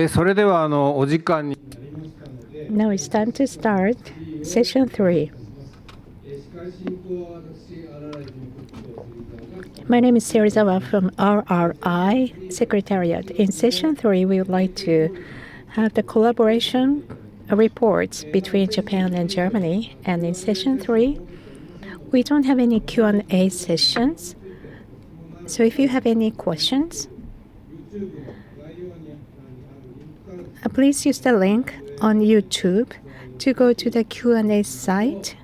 それではお時間に Now it's time to start Session 3. My name is Serizawa from RRI Secretariat. In Session 3, we would like to have the collaboration reports between Japan and Germany. And in Session 3, we don't have any Q&A sessions. So if you have any questions, please use the link on YouTube to go to the Q&A site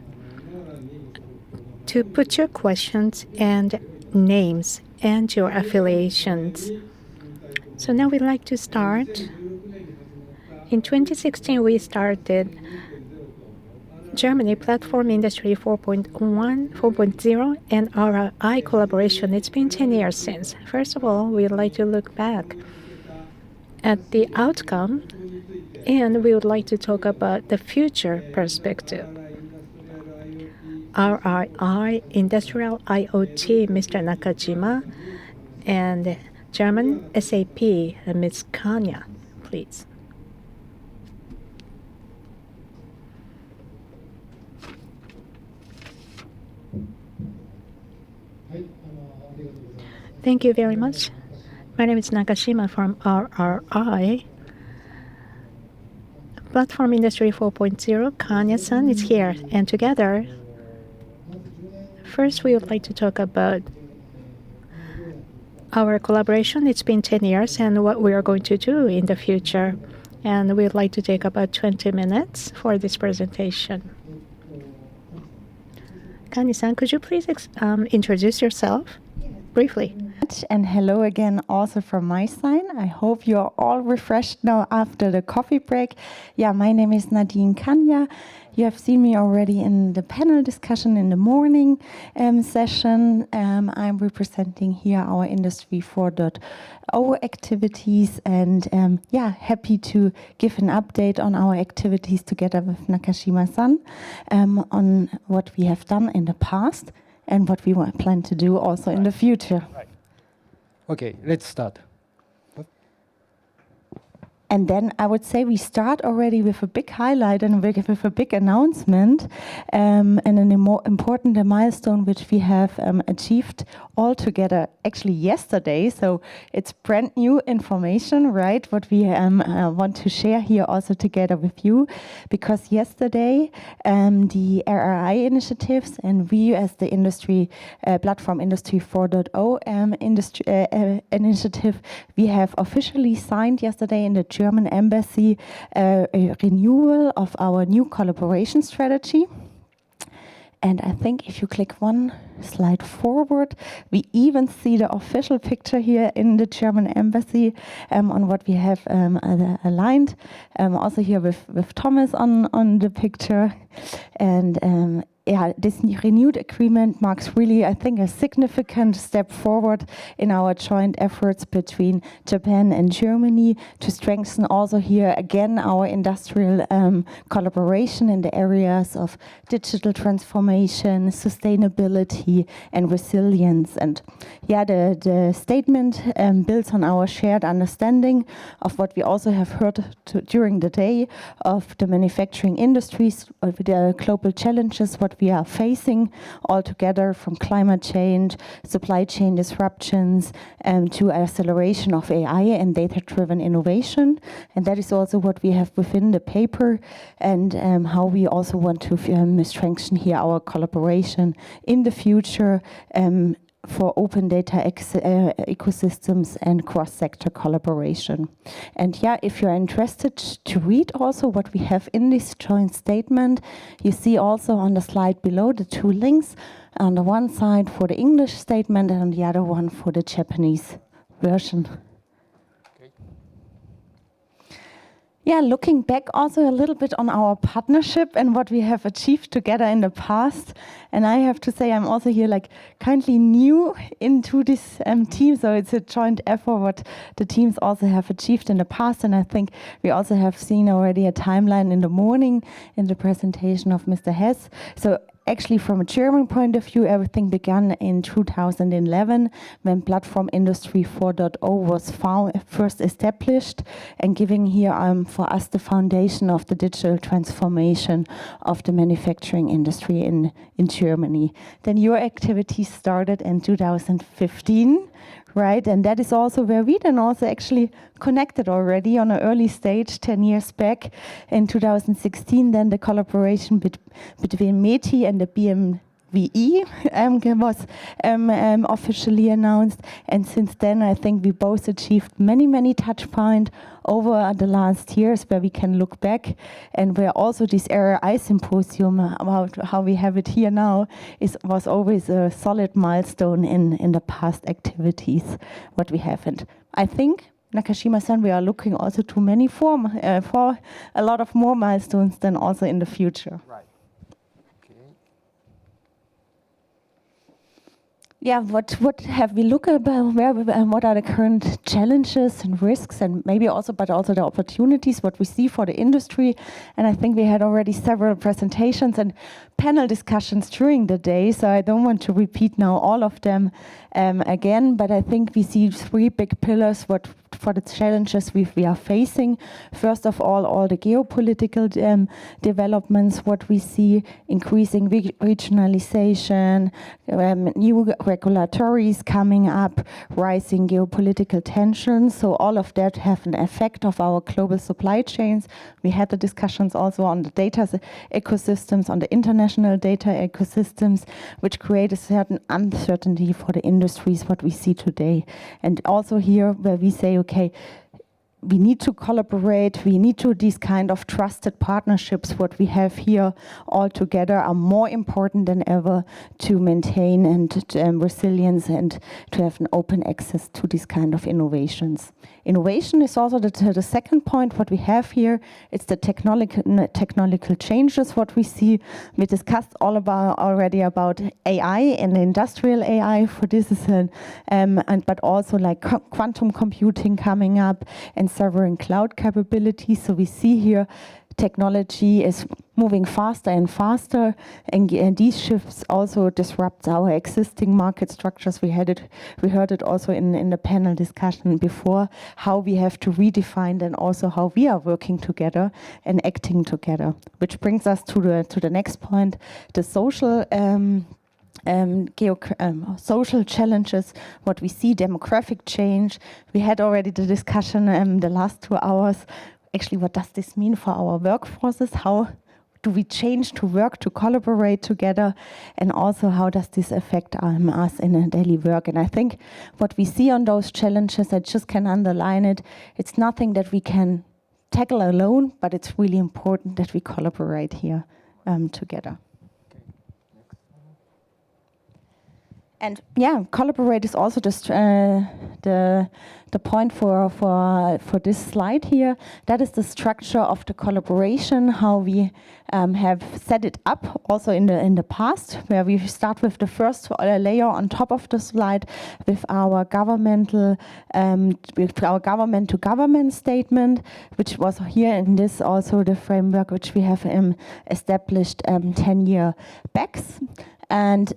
to put your questions and names and your affiliations. So now we'd like to start. In 2016, we started Germany Platform Industry 4.0 and RRI collaboration. It's been 10 years since. First of all, we'd like to look back at the outcome, and we would like to talk about the future perspective. RRI Industrial IoT, Mr. Nakashima, and German SAP, Ms. Kanja, please. Thank you very much. My name is Nakashima from RRI. Platform Industry 4.0, Kanja-san is here. And together, first we would like to talk about our collaboration. It's been 10 years and what we are going to do in the future. And we would like to take about 20 minutes for this presentation. Kanja-san, could you please introduce yourself briefly? And hello again also from my side. I hope you're all refreshed now after the coffee break. Yeah, my name is Nadine Kanja. You have seen me already in the panel discussion in the morning session. I'm representing here our Industry 4.0 activities and yeah, happy to give an update on our activities together with Nakashima-san on what we have done in the past and what we plan to do also in the future. Right. Okay, let's start. And then I would say we start already with a big highlight and with a big announcement and an important milestone which we have achieved all together actually yesterday. So it's brand new information, right? What we want to share here also together with you, because yesterday the RRI initiatives and we as the industry Platform Industry 4.0 initiative, we have officially signed yesterday in the German embassy a renewal of our new collaboration strategy. And I think if you click one slide forward, we even see the official picture here in the German embassy on what we have aligned. Also here with Thomas on the picture. And yeah, this renewed agreement marks really, I think, a significant step forward in our joint efforts between Japan and Germany to strengthen also here again our industrial collaboration in the areas of digital transformation, sustainability, and resilience. And yeah, the statement builds on our shared understanding of what we also have heard during the day of the manufacturing industries, of the global challenges, what we are facing all together, from climate change, supply chain disruptions, to acceleration of AI and data-driven innovation. And that is also what we have within the paper, and how we also want to strengthen here our collaboration in the future for open data ecosystems and cross-sector collaboration. And yeah, if you're interested to read also what we have in this joint statement, you see also on the slide below the two links, on the one side for the English statement and on the other one for the Japanese version. Yeah, looking back also a little bit on our partnership and what we have achieved together in the past. And I have to say I'm also here like kindly new into this team. So it's a joint effort what the teams also have achieved in the past. And I think we also have seen already a timeline in the morning in the presentation of Mr. Hesse. So actually from a German point of view, everything began in 2011 when Plattform Industry 4.0 was first established and giving here for us the foundation of the digital transformation of the manufacturing industry in Germany. Then your activity started in 2015. Right, and that is also where we then also actually connected already on an early stage 10 years back in 2016. Then the collaboration between METI and the BMWE was officially announced. And since then, I think we both achieved many touch points over the last years where we can look back, and where also this RRI Symposium, about how we have it here now, was always a solid milestone in the past activities what we have. And I think, Nakashima-san, we are looking also to for a lot of more milestones than also in the future. Right. Okay. Yeah, what have we looked about? What are the current challenges and risks, and maybe also, but also the opportunities, what we see for the industry? And I think we had already several presentations and panel discussions during the day, so I don't want to repeat now all of them again, but I think we see three big pillars for the challenges we are facing. First of all the geopolitical developments, what we see, increasing regionalization, new regulatories coming up, rising geopolitical tensions. So all of that have an effect of our global supply chains. We had the discussions also on the data ecosystems, on the international data ecosystems, which create a certain uncertainty for the industries, what we see today. And also here where we say, okay, we need to collaborate, we need to, these kind of trusted partnerships, what we have here all together are more important than ever to maintain and resilience and to have an open access to these kind of innovations. Innovation is also the second point what we have here. It's the technological changes what we see. We discussed already about AI and industrial AI. For this is but also like quantum computing coming up and several cloud capabilities. So we see here technology is moving faster and faster, and these shifts also disrupt our existing market structures. We heard it also in the panel discussion before, how we have to redefine and also how we are working together and acting together. Which brings us to the next point, the social social challenges, what we see, demographic change. We had already the discussion the last 2 hours. Actually, what does this mean for our workforces? How do we change to work, to collaborate together? And also, how does this affect us in a daily work? And I think what we see on those challenges, I just can underline it, it's nothing that we can tackle alone, but it's really important that we collaborate here together. And yeah, collaborate is also just the point for this slide here. That is the structure of the collaboration, how we have set it up also in the past, where we start with the first layer on top of the slide with our government to government statement, which was here in this also the framework which we have established 10 years back. And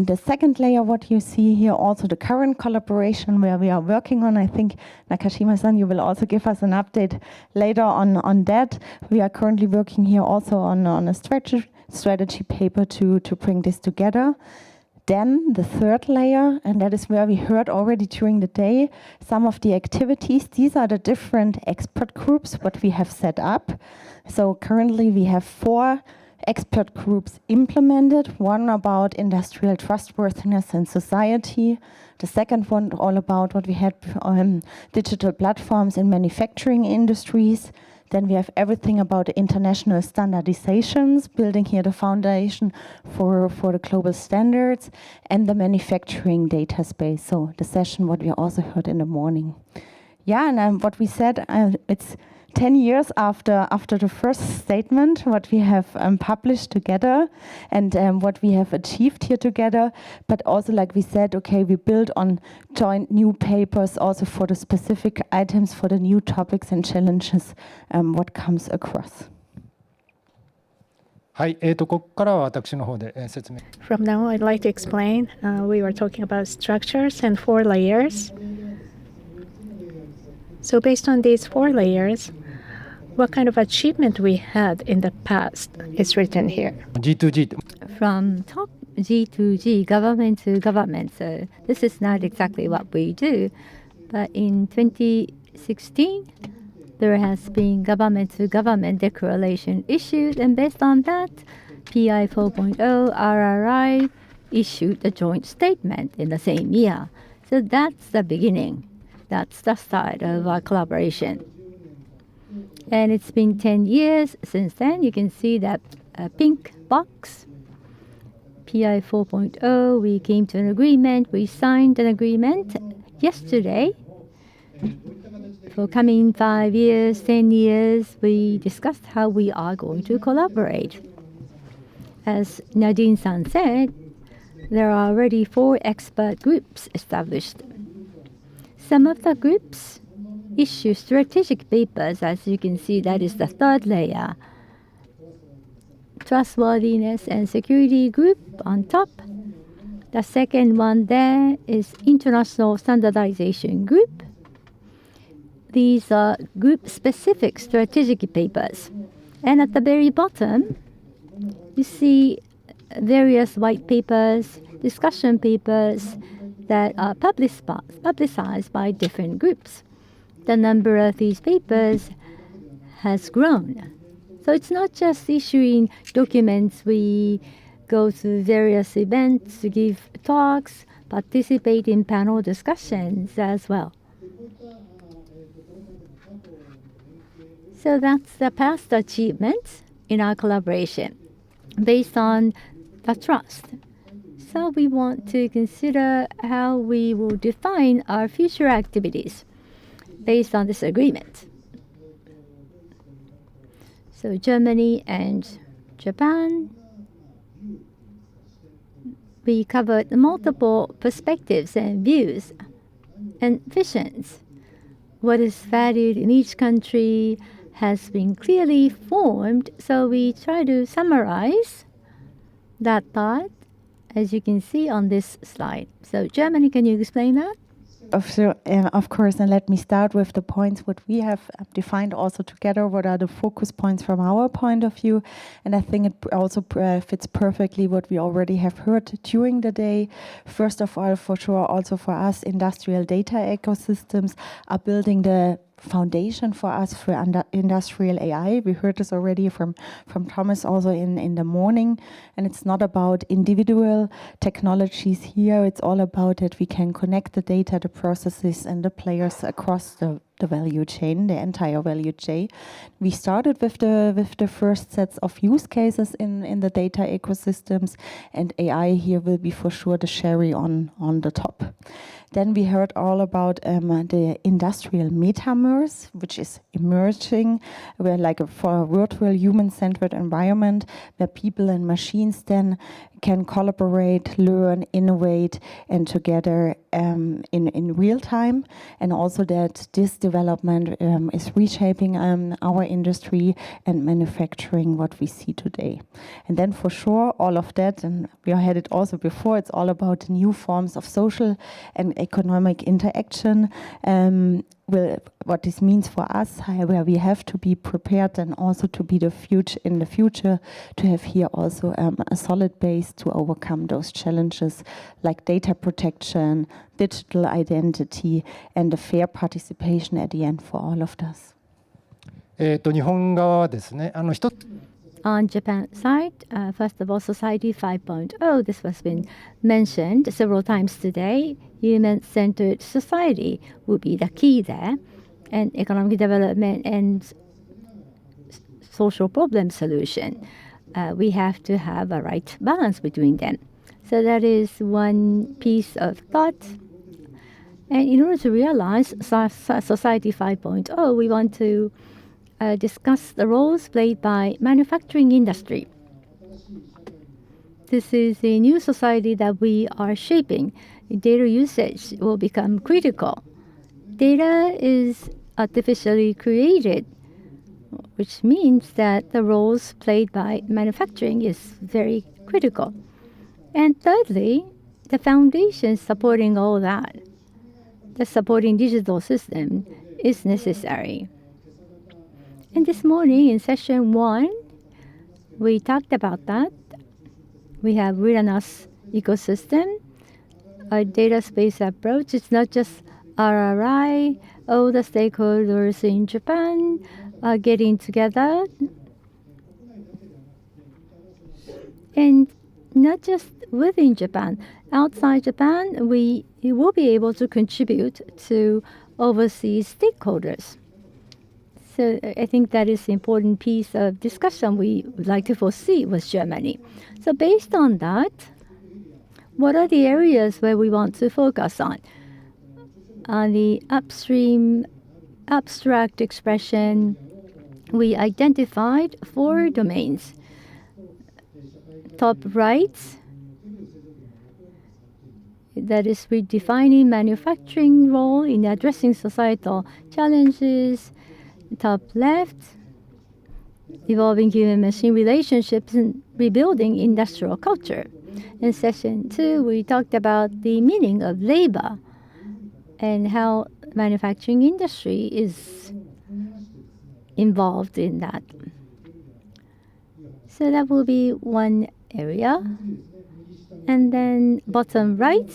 the second layer, what you see here, also the current collaboration where we are working on. I think, Nakashima-san, you will also give us an update later on that. We are currently working here also on a strategy paper to bring this together. Then the third layer, and that is where we heard already during the day some of the activities. These are the different expert groups what we have set up. So currently we have 4 expert groups implemented, one about industrial trustworthiness in society, the second one all about what we had digital platforms in manufacturing industries. Then we have everything about international standardizations, building here the foundation for the global standards, and the manufacturing data space. So the session what we also heard in the morning. Yeah, and what we said, it's 10 years after the first statement, what we have published together and what we have achieved here together. But also, like we said, okay, we build on joint new papers also for the specific items, for the new topics and challenges, what comes across. はい、ここからは私の方で説明。From now, I'd like to explain. We were talking about structures and 4 layers. So based on these 4 layers, what kind of achievement we had in the past is written here. G2G と From top G to G, government to government. So this is not exactly what we do. But in 2016, there has been government to government declaration issued, and based on that, PI 4.0 RRI issued a joint statement in the same year. So that's the beginning. That's the start of our collaboration. And it's been 10 years since then. You can see that pink box. PI 4.0, we came to an agreement. We signed an agreement yesterday. For coming 5 years, 10 years, we discussed how we are going to collaborate. As Nadine-san said, there are already 4 expert groups established. Some of the groups issue strategic papers. As you can see, that is the 3rd layer. Trustworthiness and security group on top. The second one there is international standardization group. These are group-specific strategic papers. And at the very bottom, you see various white papers, discussion papers that are publicized by different groups. The number of these papers has grown. So it's not just issuing documents. We go to various events to give talks, participate in panel discussions as well. So that's the past achievements in our collaboration based on the trust. So we want to consider how we will define our future activities based on this agreement. So Germany and Japan, we covered multiple perspectives and views and visions. What is valued in each country has been clearly formed, so we try to summarize that thought, as you can see on this slide. So Germany, can you explain that? Of course, and let me start with the points what we have defined also together, what are the focus points from our point of view. And I think it also fits perfectly what we already have heard during the day. First of all, for sure, also for us, industrial data ecosystems are building the foundation for us for industrial AI. We heard this already from Thomas also in the morning. And it's not about individual technologies here. It's all about that we can connect the data, the processes, and the players across the value chain, the entire value chain. We started with the first sets of use cases in the data ecosystems, and AI here will be for sure the cherry on the top. Then we heard all about the industrial metaverse, which is emerging, where for a virtual human-centered environment where people and machines then can collaborate, learn, innovate, and together in real time. And also that this development is reshaping our industry and manufacturing what we see today. And then for sure, all of that, and we had it also before, it's all about the new forms of social and economic interaction. What this means for us, where we have to be prepared and also to be in the future to have here also a solid base to overcome those challenges like data protection, digital identity, and a fair participation at the end for all of us. 日本側はですね、一つ On Japan side, first of all, Society 5.0, this has been mentioned several times today. Human-centered society will be the key there, and economic development and social problem solution. We have to have a right balance between them. So that is one piece of thought. And in order to realize Society 5.0, we want to discuss the roles played by manufacturing industry. This is a new society that we are shaping. Data usage will become critical. Data is artificially created. which means that the roles played by manufacturing is very critical. And thirdly, the foundation supporting all that, the supporting digital system, is necessary. And this morning in session 1, we talked about that. We have readiness ecosystem, a data space approach. It's not just RRI, all the stakeholders in Japan are getting together. And not just within Japan, outside Japan, we will be able to contribute to overseas stakeholders. So I think that is an important piece of discussion we would like to foresee with Germany. So based on that, what are the areas where we want to focus on? On the upstream abstract expression, we identified 4 domains. Top right, that is redefining manufacturing role in addressing societal challenges. Top left, evolving human-machine relationships and rebuilding industrial culture. In session 2, we talked about the meaning of labor and how manufacturing industry is involved in that. So that will be one area. And then bottom right,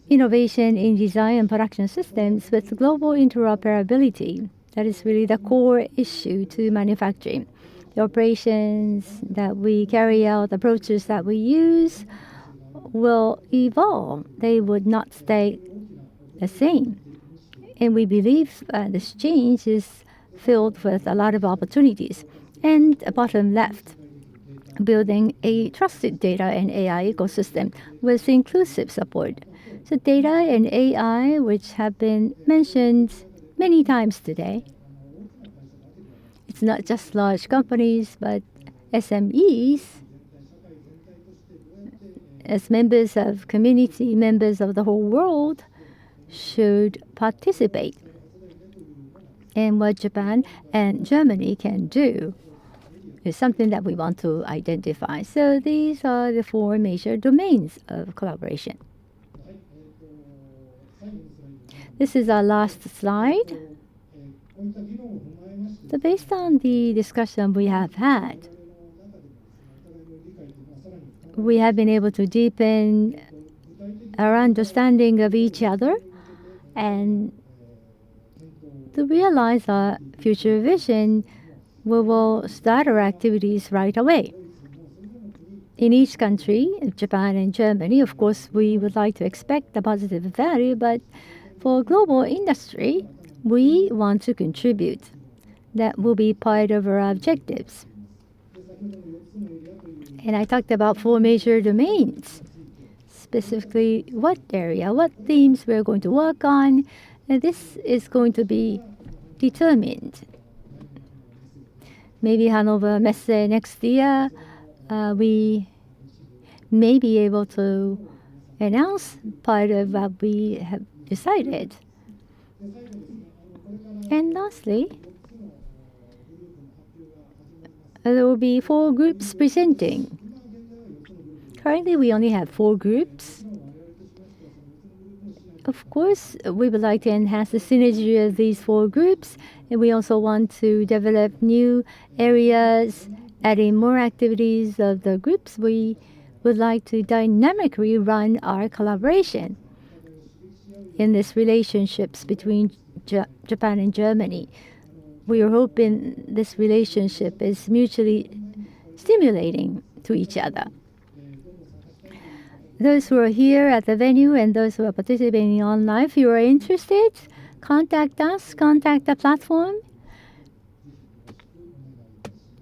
innovation in design and production systems with global interoperability. That is really the core issue to manufacturing. The operations that we carry out, the approaches that we use will evolve. They would not stay the same. And we believe this change is filled with a lot of opportunities. And bottom left, building a trusted data and AI ecosystem with inclusive support. So data and AI, which have been mentioned many times today, it's not just large companies, but SMEs, as members of community, members of the whole world, should participate. And what Japan and Germany can do is something that we want to identify. So these are the 4 major domains of collaboration. This is our last slide. So based on the discussion we have had, we have been able to deepen our understanding of each other and to realize our future vision. We will start our activities right away. In each country, Japan and Germany, of course, we would like to expect a positive value, but for global industry, we want to contribute. That will be part of our objectives. And I talked about 4 major domains, specifically what area, what themes we're going to work on, and this is going to be determined. Maybe Hanover Messe next year, we may be able to announce part of what we have decided. And lastly, there will be 4 groups presenting. Currently, we only have 4 groups. Of course, we would like to enhance the synergy of these 4 groups, and we also want to develop new areas, adding more activities of the groups. We would like to dynamically run our collaboration in these relationships between Japan and Germany. We are hoping this relationship is mutually stimulating to each other. Those who are here at the venue and those who are participating online, if you are interested, contact us, contact the platform.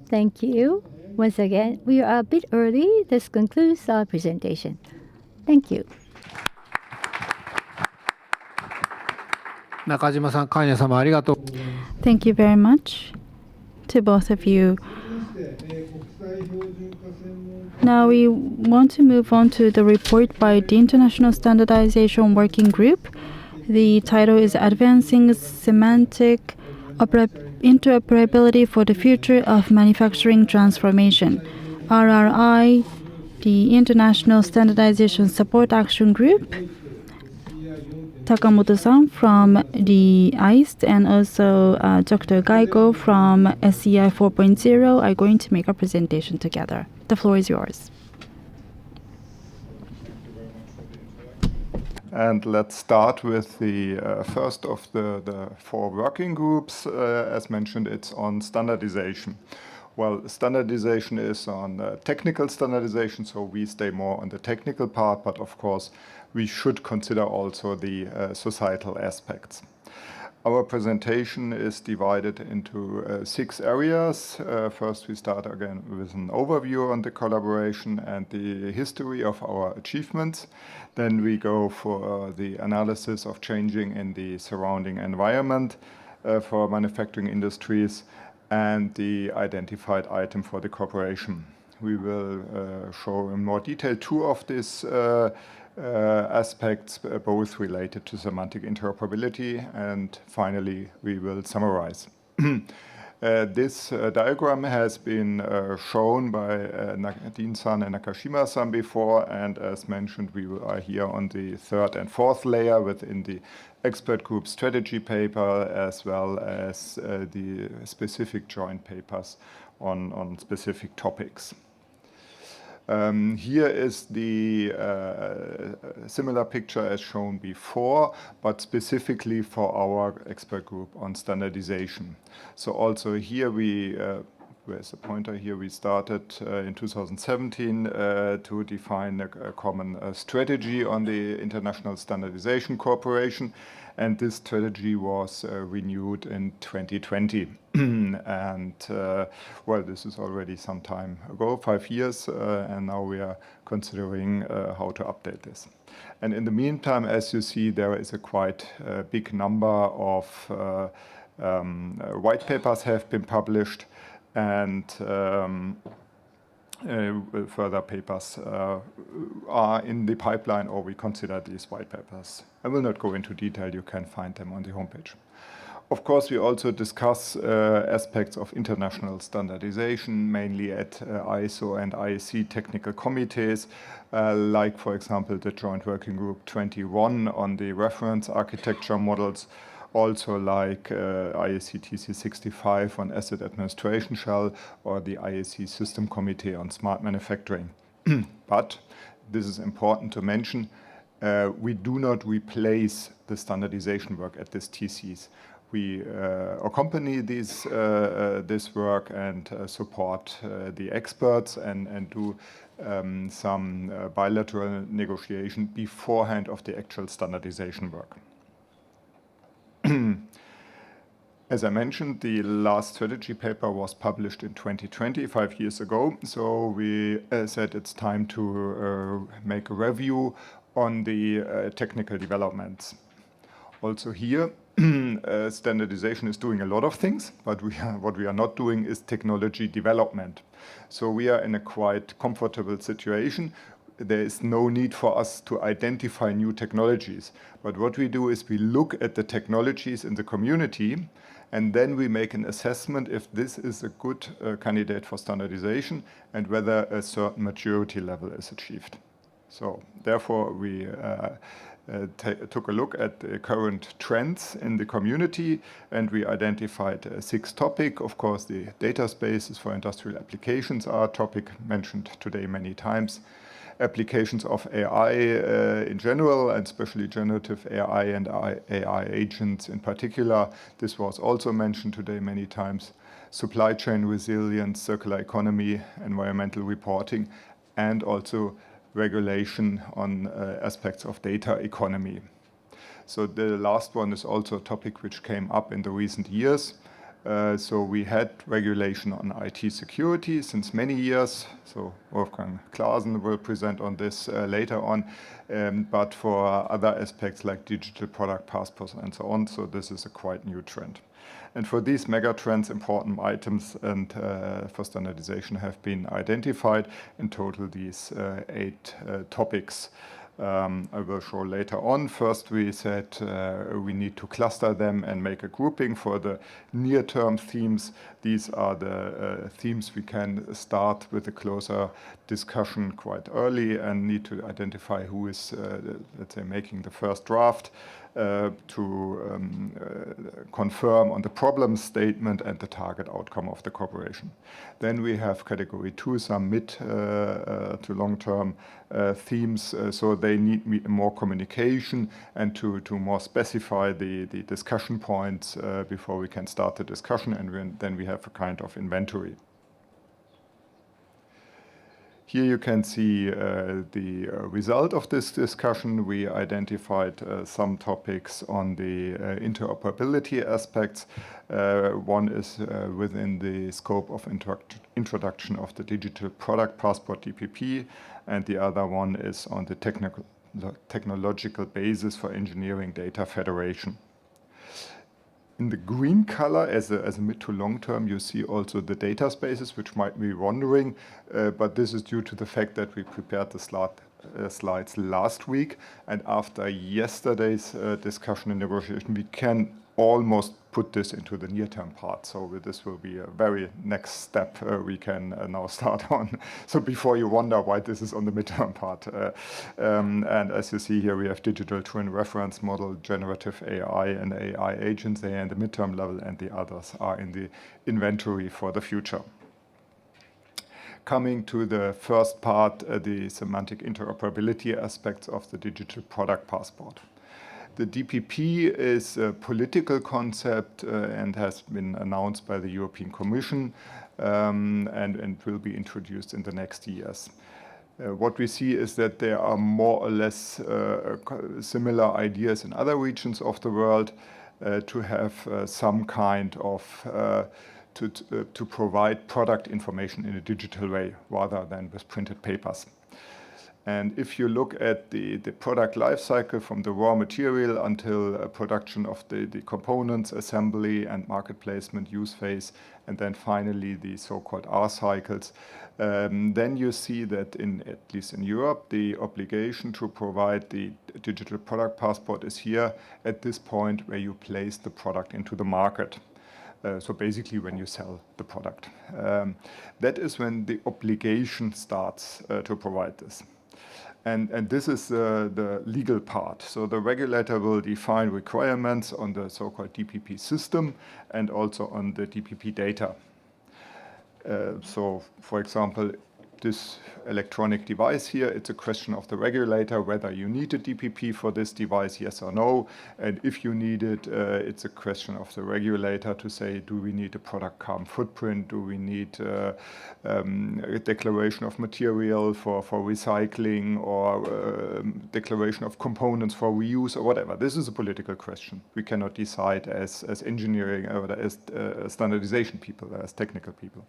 Thank you. Once again, we are a bit early. This concludes our presentation. Thank you. Nakajima-san, Kanya-sama, arigatou. Thank you very much to both of you. Now we want to move on to the report by the International Standardization Working Group. The title is Advancing Semantic interoperability for the future of manufacturing transformation. RRI, the International Standardization Support Action Group, Takamoto-san from the AIST, and also Dr. Gayko from SCI 4.0 are going to make a presentation together. The floor is yours. And let's start with the first of the 4 working groups. As mentioned, it's on standardization. Well, standardization is on technical standardization, so we stay more on the technical part, but of course, we should consider also the societal aspects. Our presentation is divided into 6 areas. First, we start again with an overview on the collaboration and the history of our achievements. Then we go for the analysis of changing in the surrounding environment for manufacturing industries and the identified item for the cooperation. We will show in more detail 2 of these aspects, both related to semantic interoperability, and finally we will summarize. This diagram has been shown by Nadine-san and Nakashima-san before, and as mentioned, we are here on the 3rd and 4th layer within the expert group strategy paper, as well as the specific joint papers on specific topics. Here is the similar picture as shown before, but specifically for our expert group on standardization. So also here where's the pointer here? We started in 2017 to define a common strategy on the International Standardization Corporation, and this strategy was renewed in 2020. And well, this is already some time ago, 5 years, and now we are considering how to update this. And in the meantime, as you see, there is a quite big number of white papers have been published, and further papers are in the pipeline, or we consider these white papers. I will not go into detail, you can find them on the homepage. Of course, we also discuss aspects of international standardization, mainly at ISO and IEC technical committees, like, for example, the Joint Working Group 21 on the reference architecture models, also like IEC TC 65 on asset administration shell, or the IEC System Committee on smart manufacturing. But this is important to mention, we do not replace the standardization work at these TCs. We accompany this work and support the experts and do some bilateral negotiation beforehand of the actual standardization work. As I mentioned, the last strategy paper was published in 2020, 5 years ago. So we said it's time to make a review on the technical developments. Also here, standardization is doing a lot of things, but what we are not doing is technology development. So we are in a quite comfortable situation. There is no need for us to identify new technologies. But what we do is we look at the technologies in the community, and then we make an assessment if this is a good candidate for standardization and whether a certain maturity level is achieved. So therefore, we took a look at the current trends in the community, and we identified 6 topics. Of course, the data spaces for industrial applications are a topic mentioned today many times. Applications of AI in general, and especially generative AI and AI agents in particular. This was also mentioned today many times. Supply chain resilience, circular economy, environmental reporting, and also regulation on aspects of data economy. So the last one is also a topic which came up in the recent years. So we had regulation on IT security since many years. So Wolfgang Klasen will present on this later on. But for other aspects like digital product passports and so on, so this is a quite new trend. And for these mega trends, important items and for standardization have been identified. In total, these 8 topics I will show later on. First, we said we need to cluster them and make a grouping for the near-term themes. These are the themes we can start with a closer discussion quite early and need to identify who is, let's say, making the first draft to confirm on the problem statement and the target outcome of the cooperation. Then we have category 2, some mid to long-term themes, so they need more communication and to more specify the discussion points before we can start the discussion, and then we have a kind of inventory. Here you can see the result of this discussion. We identified some topics on the interoperability aspects. One is within the scope of introduction of the Digital Product Passport, DPP, and the other one is on the technological basis for engineering data federation. In the green color, as a mid to long term, you see also the data spaces, which might be wandering, but this is due to the fact that we prepared the slides last week, and after yesterday's discussion and negotiation, we can almost put this into the near-term part. So this will be a very next step we can now start on. So before you wonder why this is on the midterm part. And as you see here, we have digital twin reference model, generative AI and AI agents. They are in the midterm level, and the others are in the inventory for the future. Coming to the first part, the semantic interoperability aspects of the Digital Product Passport. The DPP is a political concept and has been announced by the European Commission and will be introduced in the next years. What we see is that there are more or less similar ideas in other regions of the world to have some kind of to provide product information in a digital way rather than with printed papers. And if you look at the product life cycle from the raw material until production of the components, assembly and market placement, use phase, and then finally the so-called R cycles, then you see that at least in Europe, the obligation to provide the digital product passport is here at this point where you place the product into the market. So basically when you sell the product. That is when the obligation starts to provide this. And this is the legal part. So the regulator will define requirements on the so-called DPP system and also on the DPP data. So, for example, this electronic device here, it's a question of the regulator whether you need a DPP for this device, yes or no. And if you need it, it's a question of the regulator to say, do we need a product carbon footprint? Do we need a declaration of material for recycling or declaration of components for reuse or whatever? This is a political question. We cannot decide as engineering or as standardization people, as technical people.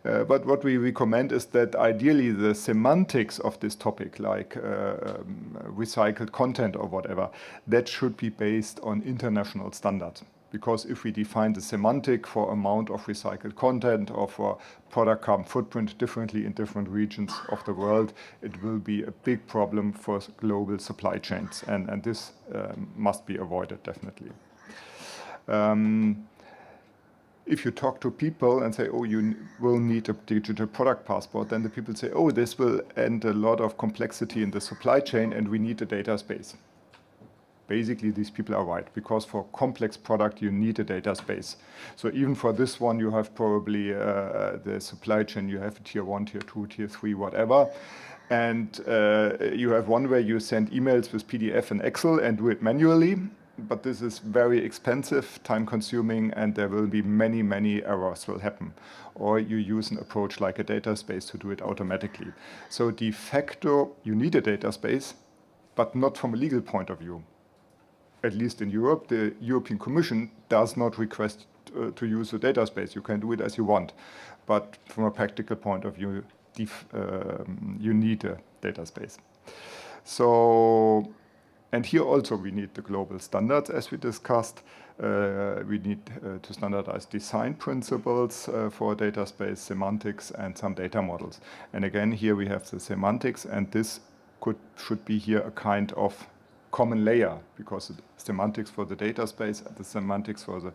But what we recommend is that ideally the semantics of this topic, like recycled content or whatever, that should be based on international standards. Because if we define the semantic for amount of recycled content or for product carbon footprint differently in different regions of the world, it will be a big problem for global supply chains. And this must be avoided, definitely. If you talk to people and say, oh, you will need a digital product passport, then the people say, oh, this will end a lot of complexity in the supply chain and we need a data space. Basically, these people are right, because for complex product, you need a data space. So even for this one, you have probably the supply chain, you have tier 1, tier 2, tier 3, whatever. And you have one where you send emails with PDF and Excel and do it manually. But this is very expensive, time-consuming, and there will be many, many errors will happen. Or you use an approach like a data space to do it automatically. So de facto, you need a data space, but not from a legal point of view. At least in Europe, the European Commission does not request to use a data space. You can do it as you want. But from a practical point of view, you need a data space. So... And here also we need the global standards, as we discussed. We need to standardize design principles for data space, semantics, and some data models. And again, here we have the semantics, and this should be here a kind of common layer, because the semantics for the data space and the semantics for the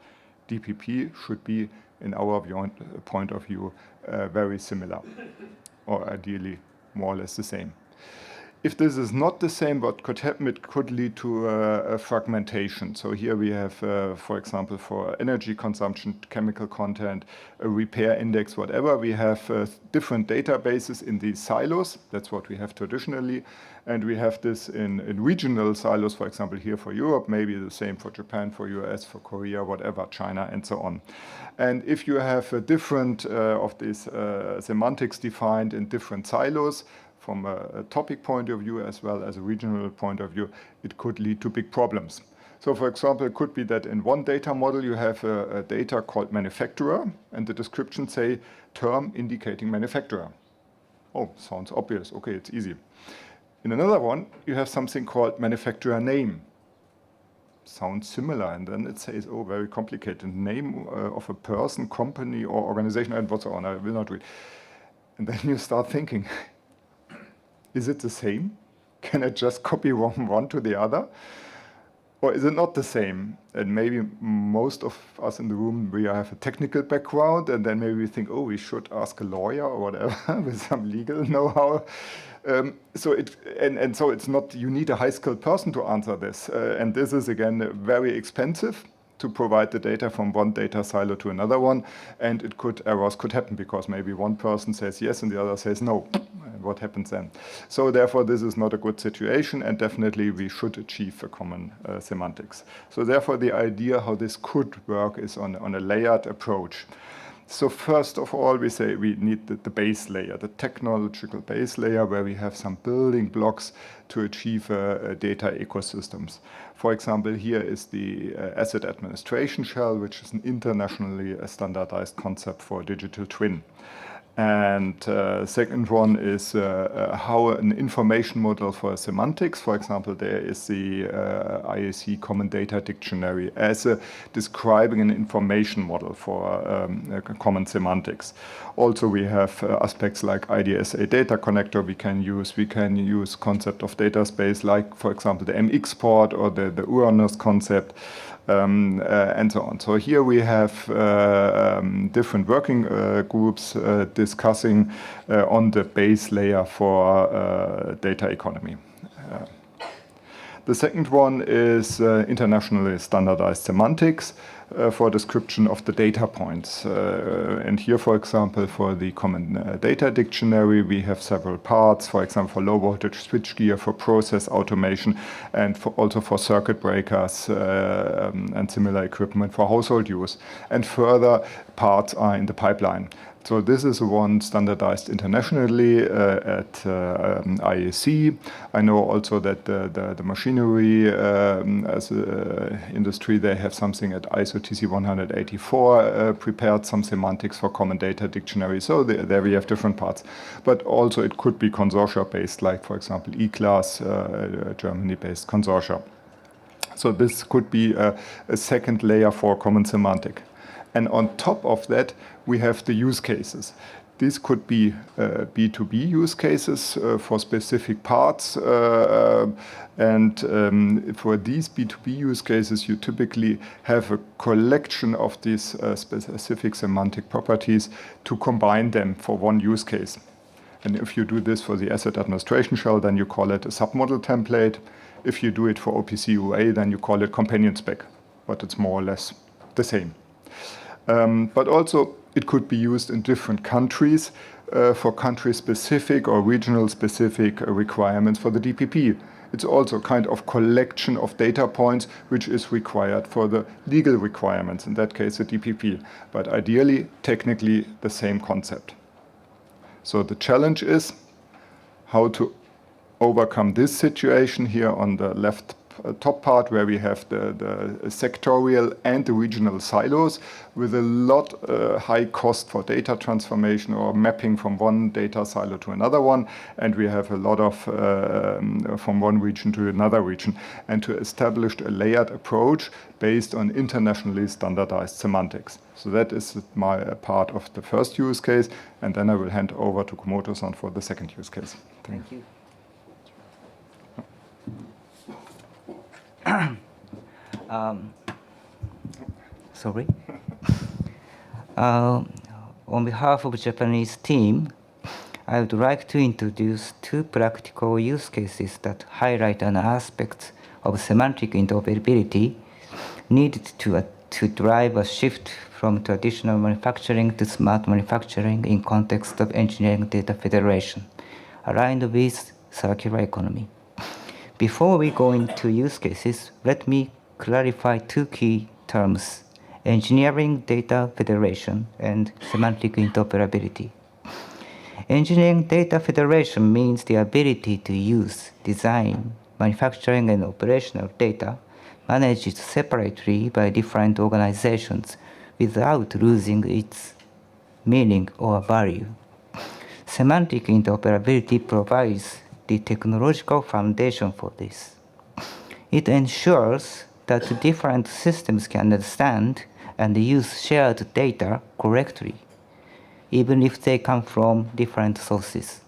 DPP should be, in our point of view, very similar, or ideally more or less the same. If this is not the same, what could happen, it could lead to a fragmentation. So here we have, for example, for energy consumption, chemical content, a repair index, whatever. We have different databases in these silos. That's what we have traditionally. And we have this in regional silos, for example, here for Europe, maybe the same for Japan, for US, for Korea, whatever, China, and so on. And if you have a different of these semantics defined in different silos, from a topic point of view as well as a regional point of view, it could lead to big problems. So for example, it could be that in one data model you have a data called manufacturer, and the description say term indicating manufacturer. Oh, sounds obvious. Okay, it's easy. In another one, you have something called manufacturer name. Sounds similar, and then it says, oh, very complicated. Name of a person, company, or organization, and what's on. I will not read. And then you start thinking, is it the same? Can I just copy one to the other? Or is it not the same? And maybe most of us in the room, we have a technical background, and then maybe we think, oh, we should ask a lawyer or whatever with some legal know-how. So it's not, you need a high-skilled person to answer this. And this is, again, very expensive to provide the data from one data silo to another one. And errors could happen because maybe one person says yes and the other says no. What happens then? So therefore, this is not a good situation, and definitely we should achieve a common semantics. So therefore, the idea how this could work is on a layered approach. So first of all, we say we need the base layer, the technological base layer, where we have some building blocks to achieve data ecosystems. For example, here is the asset administration shell, which is an internationally standardized concept for a digital twin. And second one is how an information model for semantics. For example, there is the IAC Common Data Dictionary as describing an information model for common semantics. Also, we have aspects like IDSA data connector we can use. We can use concept of data space, like, for example, the MX port or the Uranus concept. And so on. So here we have different working groups discussing on the base layer for data economy. The second one is internationally standardized semantics for description of the data points. And here, for example, for the Common Data Dictionary, we have several parts, for example, for low voltage switchgear, for process automation, and also for circuit breakers and similar equipment for household use. And further parts are in the pipeline. So this is one standardized internationally at IAC. I know also that the machinery as industry, they have something at ISO TC 184 prepared some semantics for Common Data Dictionary. So there we have different parts. But also it could be consortia-based, like, for example, E-Class, Germany-based consortia. So this could be a second layer for common semantic. And on top of that, we have the use cases. These could be B2B use cases for specific parts. And for these B2B use cases, you typically have a collection of these specific semantic properties to combine them for one use case. And if you do this for the asset administration shell, then you call it a submodel template. If you do it for OPC UA, then you call it companion spec. But it's more or less the same. But also, it could be used in different countries for country-specific or regional-specific requirements for the DPP. It's also a kind of collection of data points which is required for the legal requirements, in that case the DPP. But ideally, technically, the same concept. So the challenge is how to overcome this situation here on the left top part, where we have the sectorial and the regional silos with a lot high cost for data transformation or mapping from one data silo to another one, and we have a lot of from one region to another region, and to establish a layered approach based on internationally standardized semantics. So that is my part of the first use case, and then I will hand over to Komoto-san for the second use case. Thank you. Sorry. On behalf of Japanese team, I would like to introduce two practical use cases that highlight an aspect of semantic interoperability needed to drive a shift from traditional manufacturing to smart manufacturing in context of engineering data federation, aligned with circular economy. Before we go into use cases, let me clarify two key terms: engineering data federation and semantic interoperability. Engineering data federation means the ability to use, design, manufacturing, and operational data managed separately by different organizations without losing its meaning or value. Semantic interoperability provides the technological foundation for this. It ensures that different systems can understand and use shared data correctly, even if they come from different sources.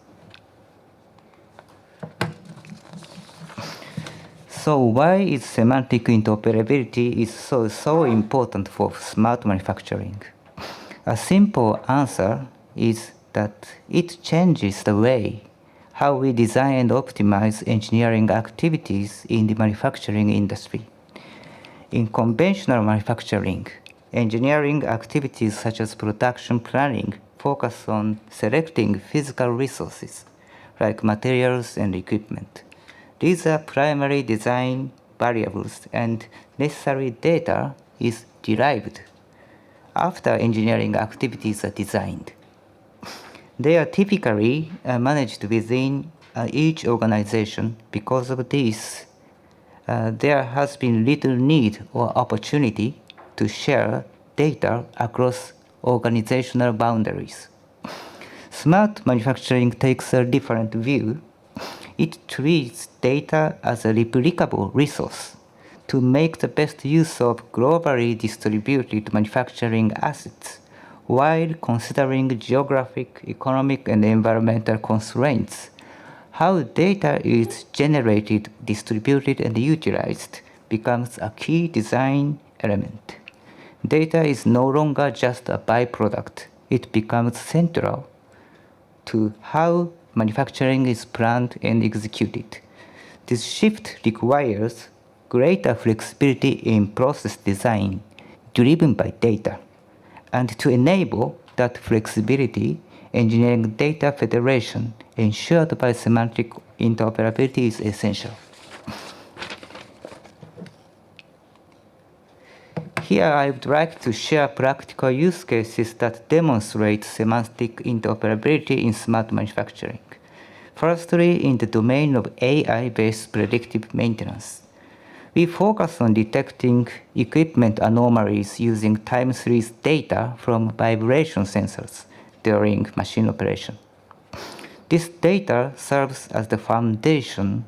So why is semantic interoperability so important for smart manufacturing? A simple answer is that it changes the way how we design and optimize engineering activities in the manufacturing industry. In conventional manufacturing, engineering activities such as production planning focus on selecting physical resources like materials and equipment. These are primary design variables, and necessary data is derived after engineering activities are designed. They are typically managed within each organization. Because of this, there has been little need or opportunity to share data across organizational boundaries. Smart manufacturing takes a different view. It treats data as a replicable resource to make the best use of globally distributed manufacturing assets while considering geographic, economic, and environmental constraints. How data is generated, distributed, and utilized becomes a key design element. Data is no longer just a byproduct. It becomes central to how manufacturing is planned and executed. This shift requires greater flexibility in process design driven by data. And to enable that flexibility, engineering data federation ensured by semantic interoperability is essential. Here I would like to share practical use cases that demonstrate semantic interoperability in smart manufacturing. Firstly, in the domain of AI-based predictive maintenance. We focus on detecting equipment anomalies using time series data from vibration sensors during machine operation. This data serves as the foundation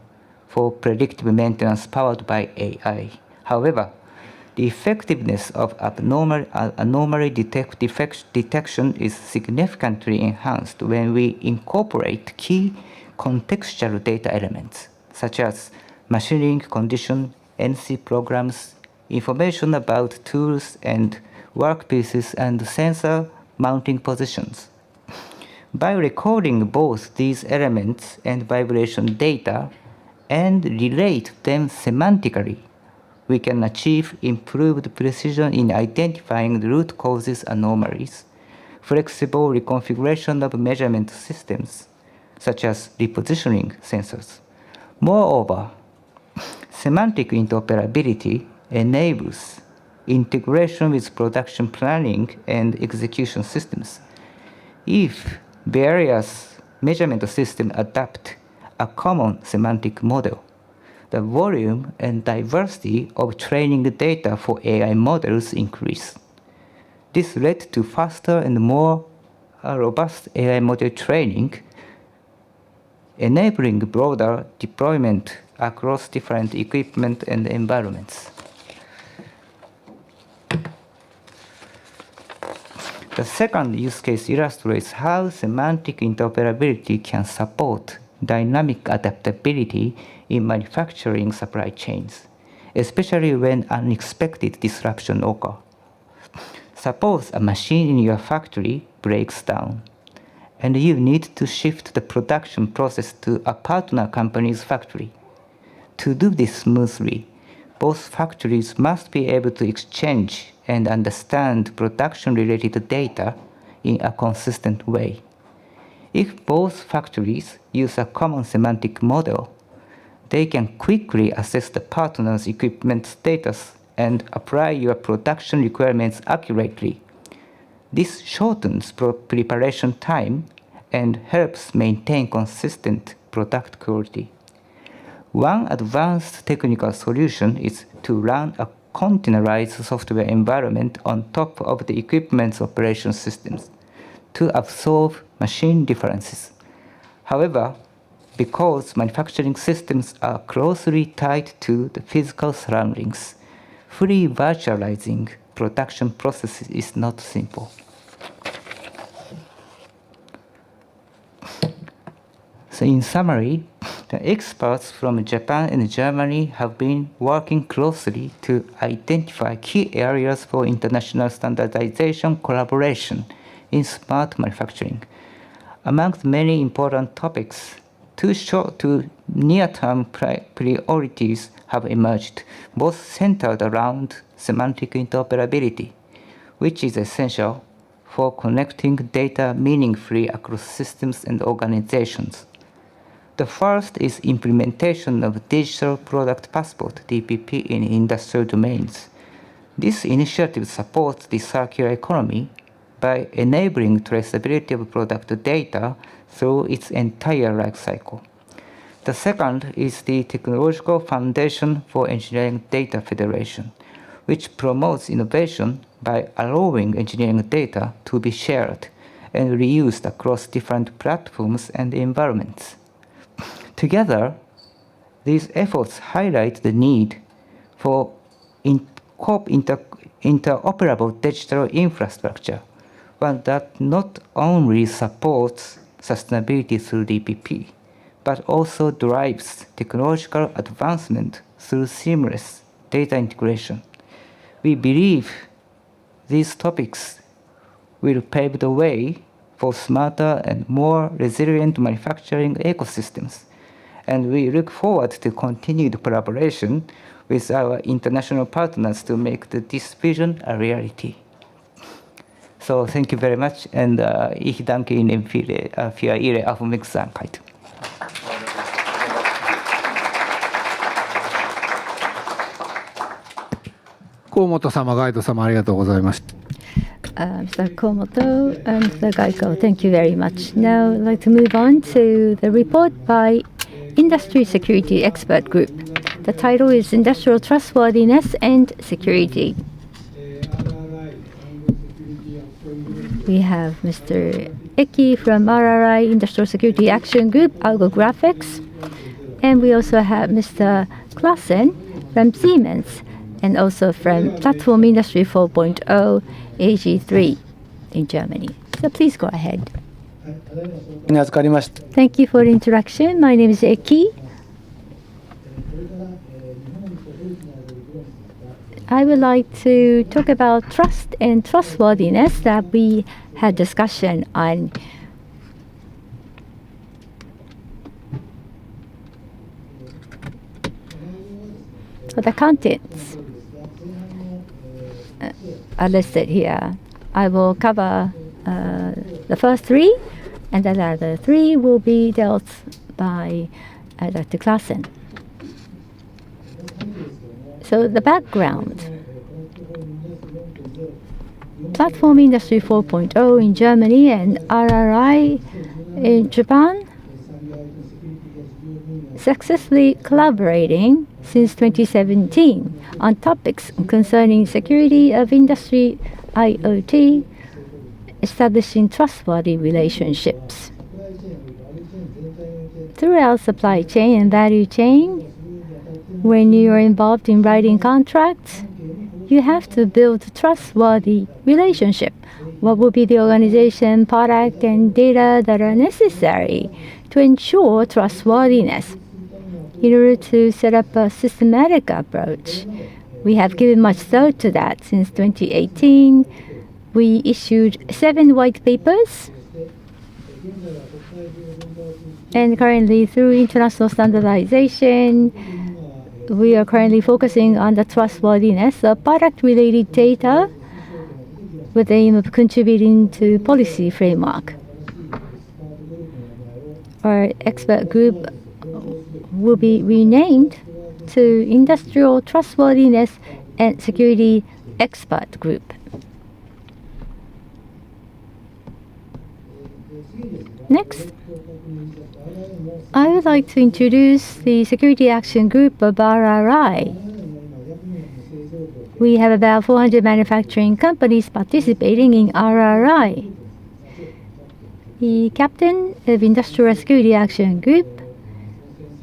for predictive maintenance powered by AI. However, the effectiveness of anomaly detection is significantly enhanced when we incorporate key contextual data elements, such as machining condition, NC programs, information about tools and workpieces, and sensor mounting positions. By recording both these elements and vibration data and relate them semantically, we can achieve improved precision in identifying the root causes anomalies, flexible reconfiguration of measurement systems, such as repositioning sensors. Moreover, semantic interoperability enables integration with production planning and execution systems. If various measurement systems adopt a common semantic model, the volume and diversity of training data for AI models increase. This led to faster and more robust AI model training, enabling broader deployment across different equipment and environments. The second use case illustrates how semantic interoperability can support dynamic adaptability in manufacturing supply chains. especially when unexpected disruption occurs. Suppose a machine in your factory breaks down, and you need to shift the production process to a partner company's factory. To do this smoothly, both factories must be able to exchange and understand production-related data in a consistent way. If both factories use a common semantic model, they can quickly assess the partner's equipment status and apply your production requirements accurately. This shortens preparation time and helps maintain consistent product quality. One advanced technical solution is to run a containerized software environment on top of the equipment's operation systems to absorb machine differences. However, because manufacturing systems are closely tied to the physical surroundings, fully virtualizing production processes is not simple. So in summary, the experts from Japan and Germany have been working closely to identify key areas for international standardization collaboration in smart manufacturing. Among the many important topics, two short to near-term priorities have emerged, both centered around semantic interoperability, which is essential for connecting data meaningfully across systems and organizations. The first is implementation of Digital Product Passport, DPP, in industrial domains. This initiative supports the circular economy by enabling traceability of product data through its entire life cycle. The second is the Technological Foundation for Engineering Data Federation, which promotes innovation by allowing engineering data to be shared and reused across different platforms and environments. Together, these efforts highlight the need for interoperable digital infrastructure, one that not only supports sustainability through DPP, but also drives technological advancement through seamless data integration. We believe these topics will pave the way for smarter and more resilient manufacturing ecosystems, and we look forward to continued collaboration with our international partners to make this vision a reality. So thank you very much, and ich danke Ihnen für Ihre Aufmerksamkeit. Komoto-sama, Gayko-sama, ありがとうございました。Mr. Komoto and Mr. Gayko, thank you very much. Now I'd like to move on to the report by Industry Security Expert Group. The title is Industrial Trustworthiness and Security. We have Mr. Eki from RRI Industrial Security Action Group, ARGO Graphics. And we also have Mr. Klasen from Siemens, and also from Plattform Industrie 4.0, AG3 in Germany. So please go ahead. Thank you for the introduction. My name is Eki. I would like to talk about trust and trustworthiness that we had discussion on. So the contents are listed here. I will cover the first three, and the other three will be dealt by Dr. Klasen. So the background. Platform Industry 4.0 in Germany and RRI in Japan successfully collaborating since 2017 on topics concerning security of industry, IoT, establishing trustworthy relationships. Throughout supply chain and value chain, when you are involved in writing contracts, you have to build trustworthy relationship. What will be the organization, product, and data that are necessary to ensure trustworthiness? in order to set up a systematic approach. We have given much thought to that since 2018. We issued 7 white papers. And currently, through international standardization, we are currently focusing on the trustworthiness of product-related data with the aim of contributing to policy framework. Our expert group will be renamed to Industrial Trustworthiness and Security Expert Group. Next, I would like to introduce the Security Action Group of RRI. We have about 400 manufacturing companies participating in RRI. The captain of Industrial Security Action Group,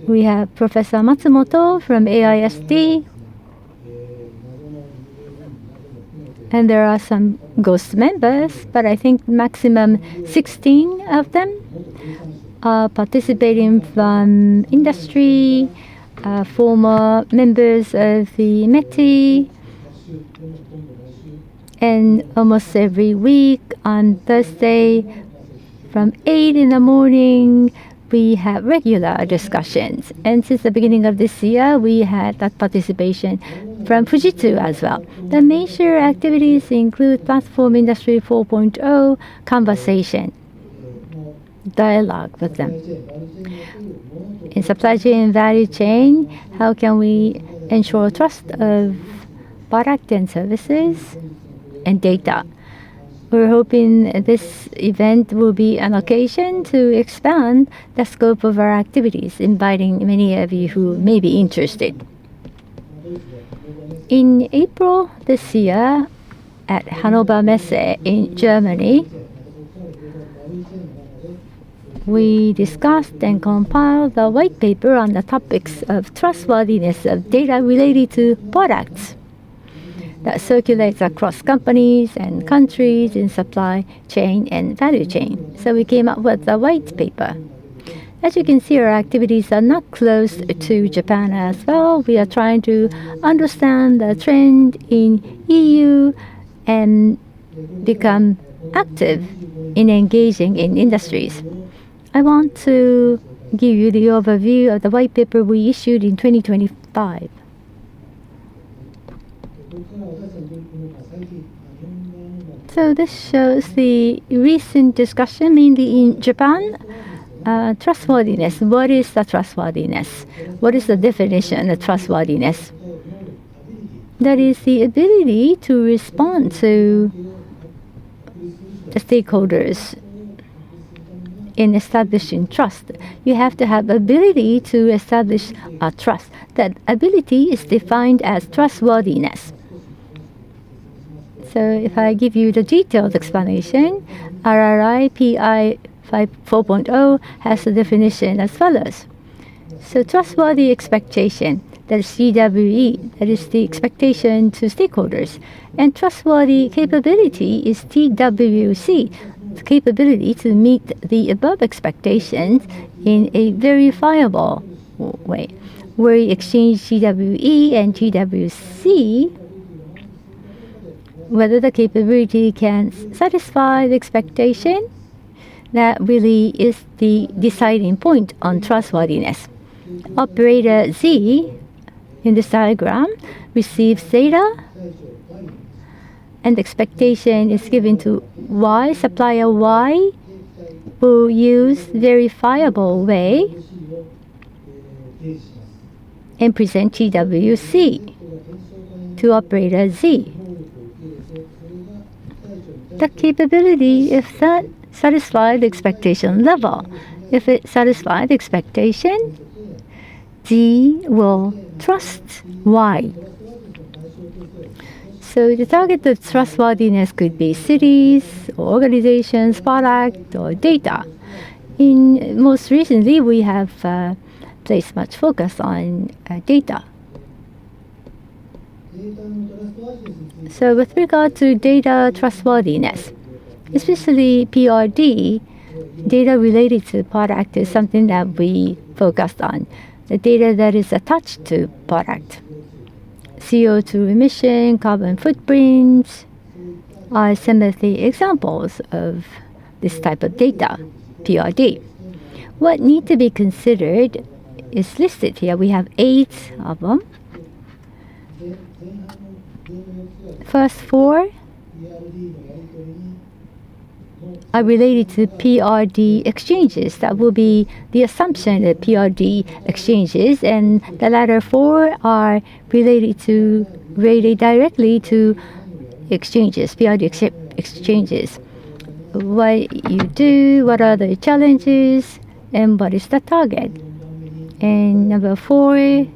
we have Professor Matsumoto from AIST, and there are some ghost members, but I think maximum 16 of them are participating from Industrie, former members of the METI, and almost every week on Thursday from 8 in the morning, we have regular discussions. And since the beginning of this year, we had that participation from Fujitsu as well. The major activities include Plattform Industry 4.0 conversation, dialogue with them. In supply chain and value chain, how can we ensure trust of product and services and data? We're hoping this event will be an occasion to expand the scope of our activities, inviting many of you who may be interested. In April this year, at Hannover Messe in Germany, we discussed and compiled a white paper on the topics of trustworthiness of data related to products that circulates across companies and countries in supply chain and value chain. So we came up with a white paper. As you can see, our activities are not closed to Japan as well. We are trying to understand the trend in EU and become active in engaging in industries. I want to give you the overview of the white paper we issued in 2025. So this shows the recent discussion, mainly in Japan. Trustworthiness. What is the trustworthiness? What is the definition of trustworthiness? That is the ability to respond to the stakeholders in establishing trust. You have to have ability to establish a trust. That ability is defined as trustworthiness. So if I give you the detailed explanation, RRI PI 4.0 has the definition as follows. So trustworthy expectation, that is CWE, that is the expectation to stakeholders. And trustworthy capability is TWC, the capability to meet the above expectations in a verifiable way. Where we exchange TWE and TWC, whether the capability can satisfy the expectation, that really is the deciding point on trustworthiness. Operator Z in this diagram receives data, and the expectation is given to Y. Supplier Y will use verifiable way and present TWC to operator Z. The capability, if that satisfies the expectation level, if it satisfies the expectation, Z will trust Y. So the target of trustworthiness could be cities, or organizations, product, or data. Most recently, we have placed much focus on data. So with regard to data trustworthiness, especially PRD, data related to product is something that we focused on. the data that is attached to product. CO2 emission, carbon footprints are some of the examples of this type of data, PRD. What need to be considered is listed here. We have 8 of them. First 4 are related to PRD exchanges. That will be the assumption of PRD exchanges, and the latter 4 are related directly to exchanges, PRD exchanges. What you do, what are the challenges, and what is the target. And number 4,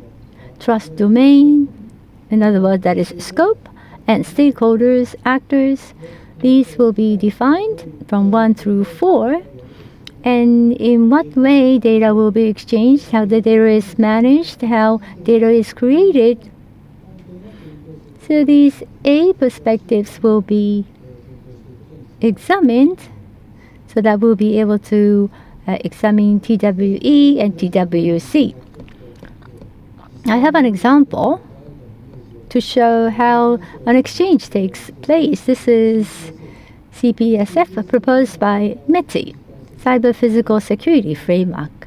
trust domain. In other words, that is scope and stakeholders, actors. These will be defined from 1 through 4. And in what way data will be exchanged, how the data is managed, how data is created. So these 8 perspectives will be examined, so that we'll be able to examine TWE and TWC. I have an example to show how an exchange takes place. This is CPSF proposed by METI, Cyber Physical Security Framework.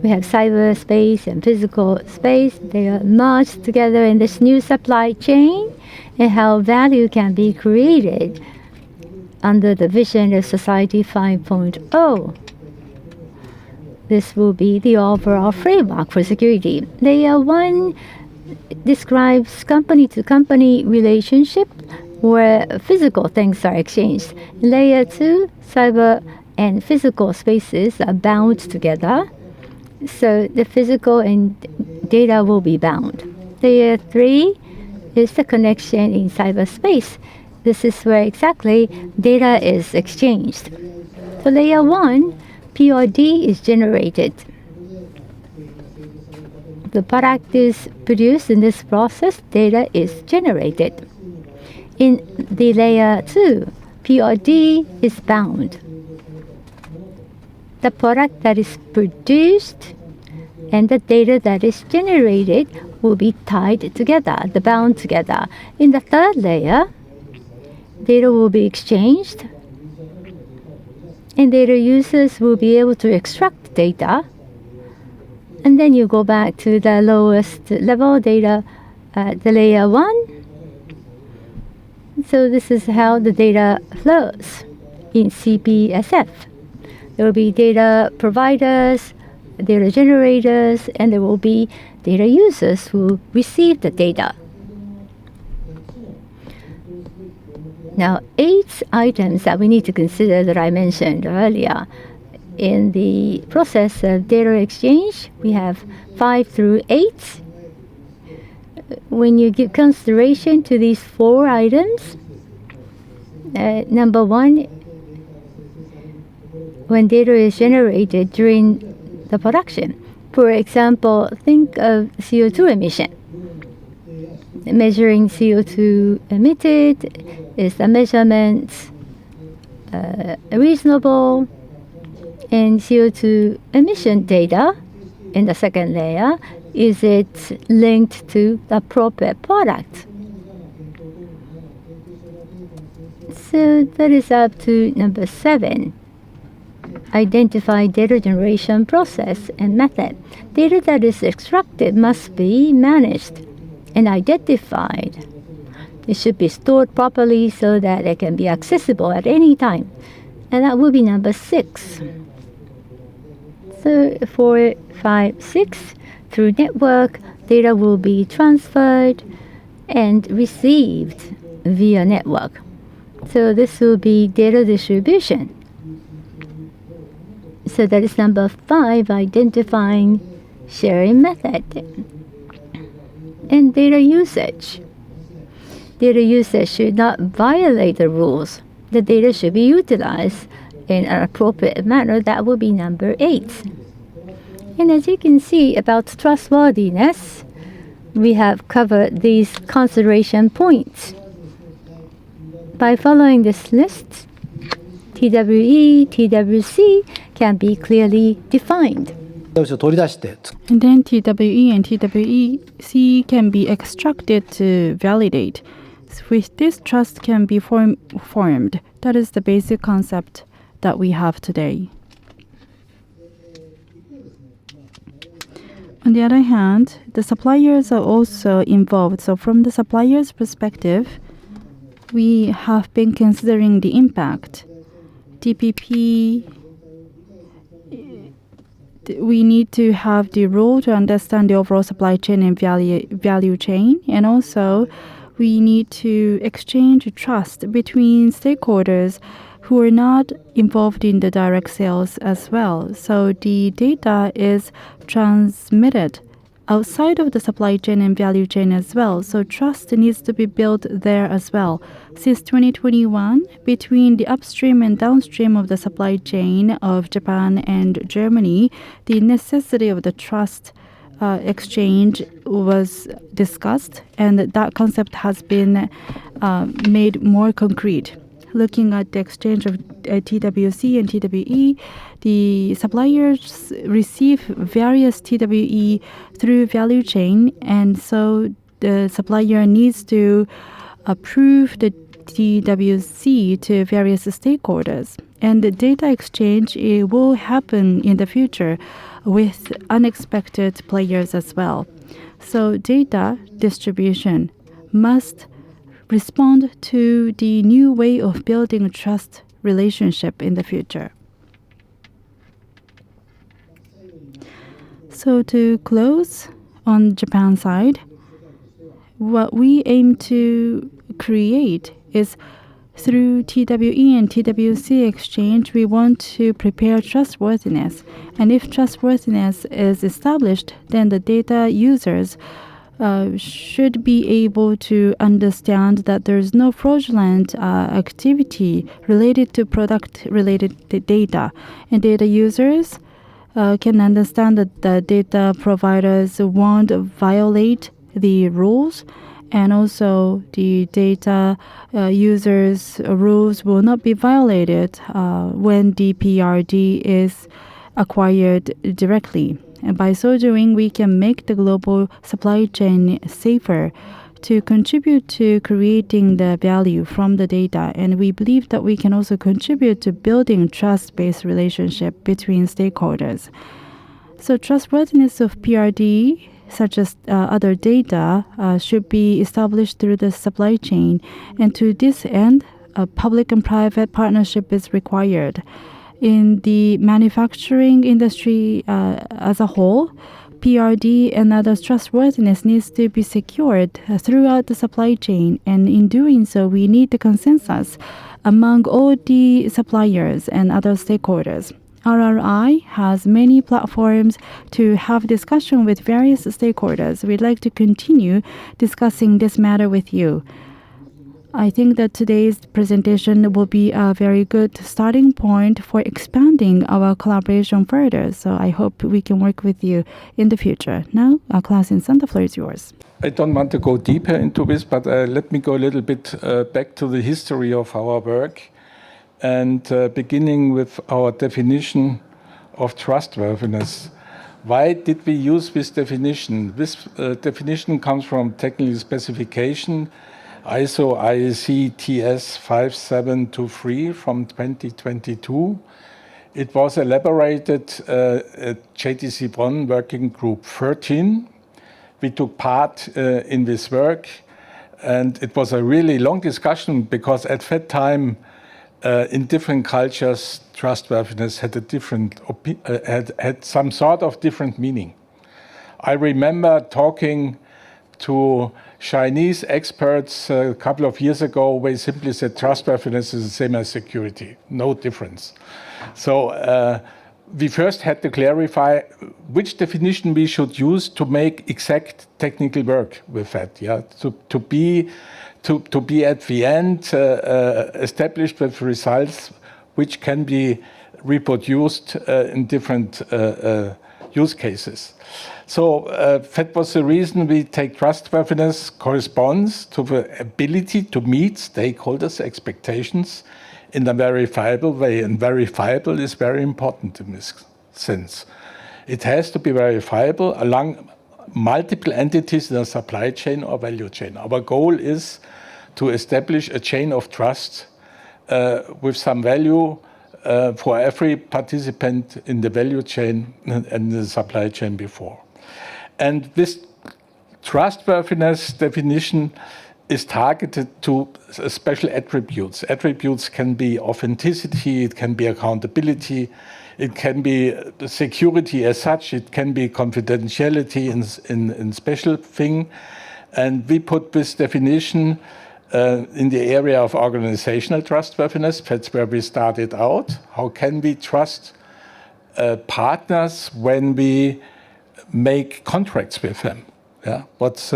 We have cyberspace and physical space. They are merged together in this new supply chain, and how value can be created under the vision of Society 5.0. This will be the overall framework for security. Layer 1 describes company-to-company relationship where physical things are exchanged. Layer 2, cyber and physical spaces are bound together, so the physical and data will be bound. Layer 3 is the connection in cyberspace. This is where exactly data is exchanged. So layer 1, PRD is generated. The product is produced in this process, data is generated. In the layer 2, PRD is bound. The product that is produced and the data that is generated will be tied together, bound together. In the third layer, data will be exchanged, and data users will be able to extract data. And then you go back to the lowest level data, the layer 1. So this is how the data flows in CPSF. There will be data providers, data generators, and there will be data users who receive the data. Now, 8 items that we need to consider that I mentioned earlier. In the process of data exchange, we have 5 through 8. When you give consideration to these 4 items, number 1, when data is generated during the production. For example, think of CO2 emission. Measuring CO2 emitted, is the measurement reasonable? And CO2 emission data in the second layer, is it linked to the appropriate product? So that is up to number 7. Identify data generation process and method. Data that is extracted must be managed and identified. It should be stored properly so that it can be accessible at any time. And that will be number 6. So 4, 5, 6, through network, data will be transferred and received via network. So this will be data distribution. So that is number 5, identifying sharing method. And data usage. Data usage should not violate the rules. The data should be utilized in an appropriate manner. That will be number 8. And as you can see about trustworthiness, we have covered these consideration points. By following this list, TWE, TWC can be clearly defined. を取り出して And then TWE and TWEC can be extracted to validate. So with this, trust can be formed. That is the basic concept that we have today. On the other hand, the suppliers are also involved. So from the suppliers' perspective, we have been considering the impact. TPP, we need to have the role to understand the overall supply chain and value chain. And also, we need to exchange trust between stakeholders who are not involved in the direct sales as well. So the data is transmitted outside of the supply chain and value chain as well. So trust needs to be built there as well. Since 2021, between the upstream and downstream of the supply chain of Japan and Germany, the necessity of the trust exchange was discussed, and that concept has been made more concrete. Looking at the exchange of TWC and TWE, the suppliers receive various TWE through value chain, and so the supplier needs to approve the TWC to various stakeholders. And the data exchange will happen in the future with unexpected players as well. So data distribution must respond to the new way of building a trust relationship in the future. So to close on Japan side, what we aim to create is through TWE and TWC exchange, we want to prepare trustworthiness. And if trustworthiness is established, then the data users should be able to understand that there is no fraudulent activity related to product-related data. And data users can understand that the data providers won't violate the rules, and also the data users' rules will not be violated when the PRD is acquired directly. And by so doing, we can make the global supply chain safer to contribute to creating the value from the data. And we believe that we can also contribute to building trust-based relationship between stakeholders. So trustworthiness of PRD, such as other data, should be established through the supply chain. And to this end, a public and private partnership is required. In the manufacturing industry as a whole, PRD and other trustworthiness needs to be secured throughout the supply chain. And in doing so, we need the consensus among all the suppliers and other stakeholders. RRI has many platforms to have discussion with various stakeholders. We'd like to continue discussing this matter with you. I think that today's presentation will be a very good starting point for expanding our collaboration further. So I hope we can work with you in the future. Now, Klasen-san, the floor is yours. I don't want to go deeper into this, but let me go a little bit back to the history of our work, and beginning with our definition of trustworthiness. Why did we use this definition? This definition comes from technical specification ISO IEC TS 5723 from 2022. It was elaborated at JTC Bonn Working Group 13. We took part in this work, and it was a really long discussion because at that time, in different cultures, trustworthiness had a different had some sort of different meaning. I remember talking to Chinese experts a couple of years ago. They simply said trustworthiness is the same as security, no difference. So we first had to clarify which definition we should use to make exact technical work with that. Yeah, to be at the end established with results which can be reproduced in different use cases. So that was the reason we take trustworthiness corresponds to the ability to meet stakeholders' expectations in a verifiable way. And verifiable is very important in this sense. It has to be verifiable along multiple entities in a supply chain or value chain. Our goal is to establish a chain of trust with some value for every participant in the value chain and the supply chain before. And this trustworthiness definition is targeted to special attributes. Attributes can be authenticity, it can be accountability, it can be security as such, it can be confidentiality in special thing. And we put this definition in the area of organizational trustworthiness. That's where we started out. How can we trust partners when we make contracts with them? Yeah? What's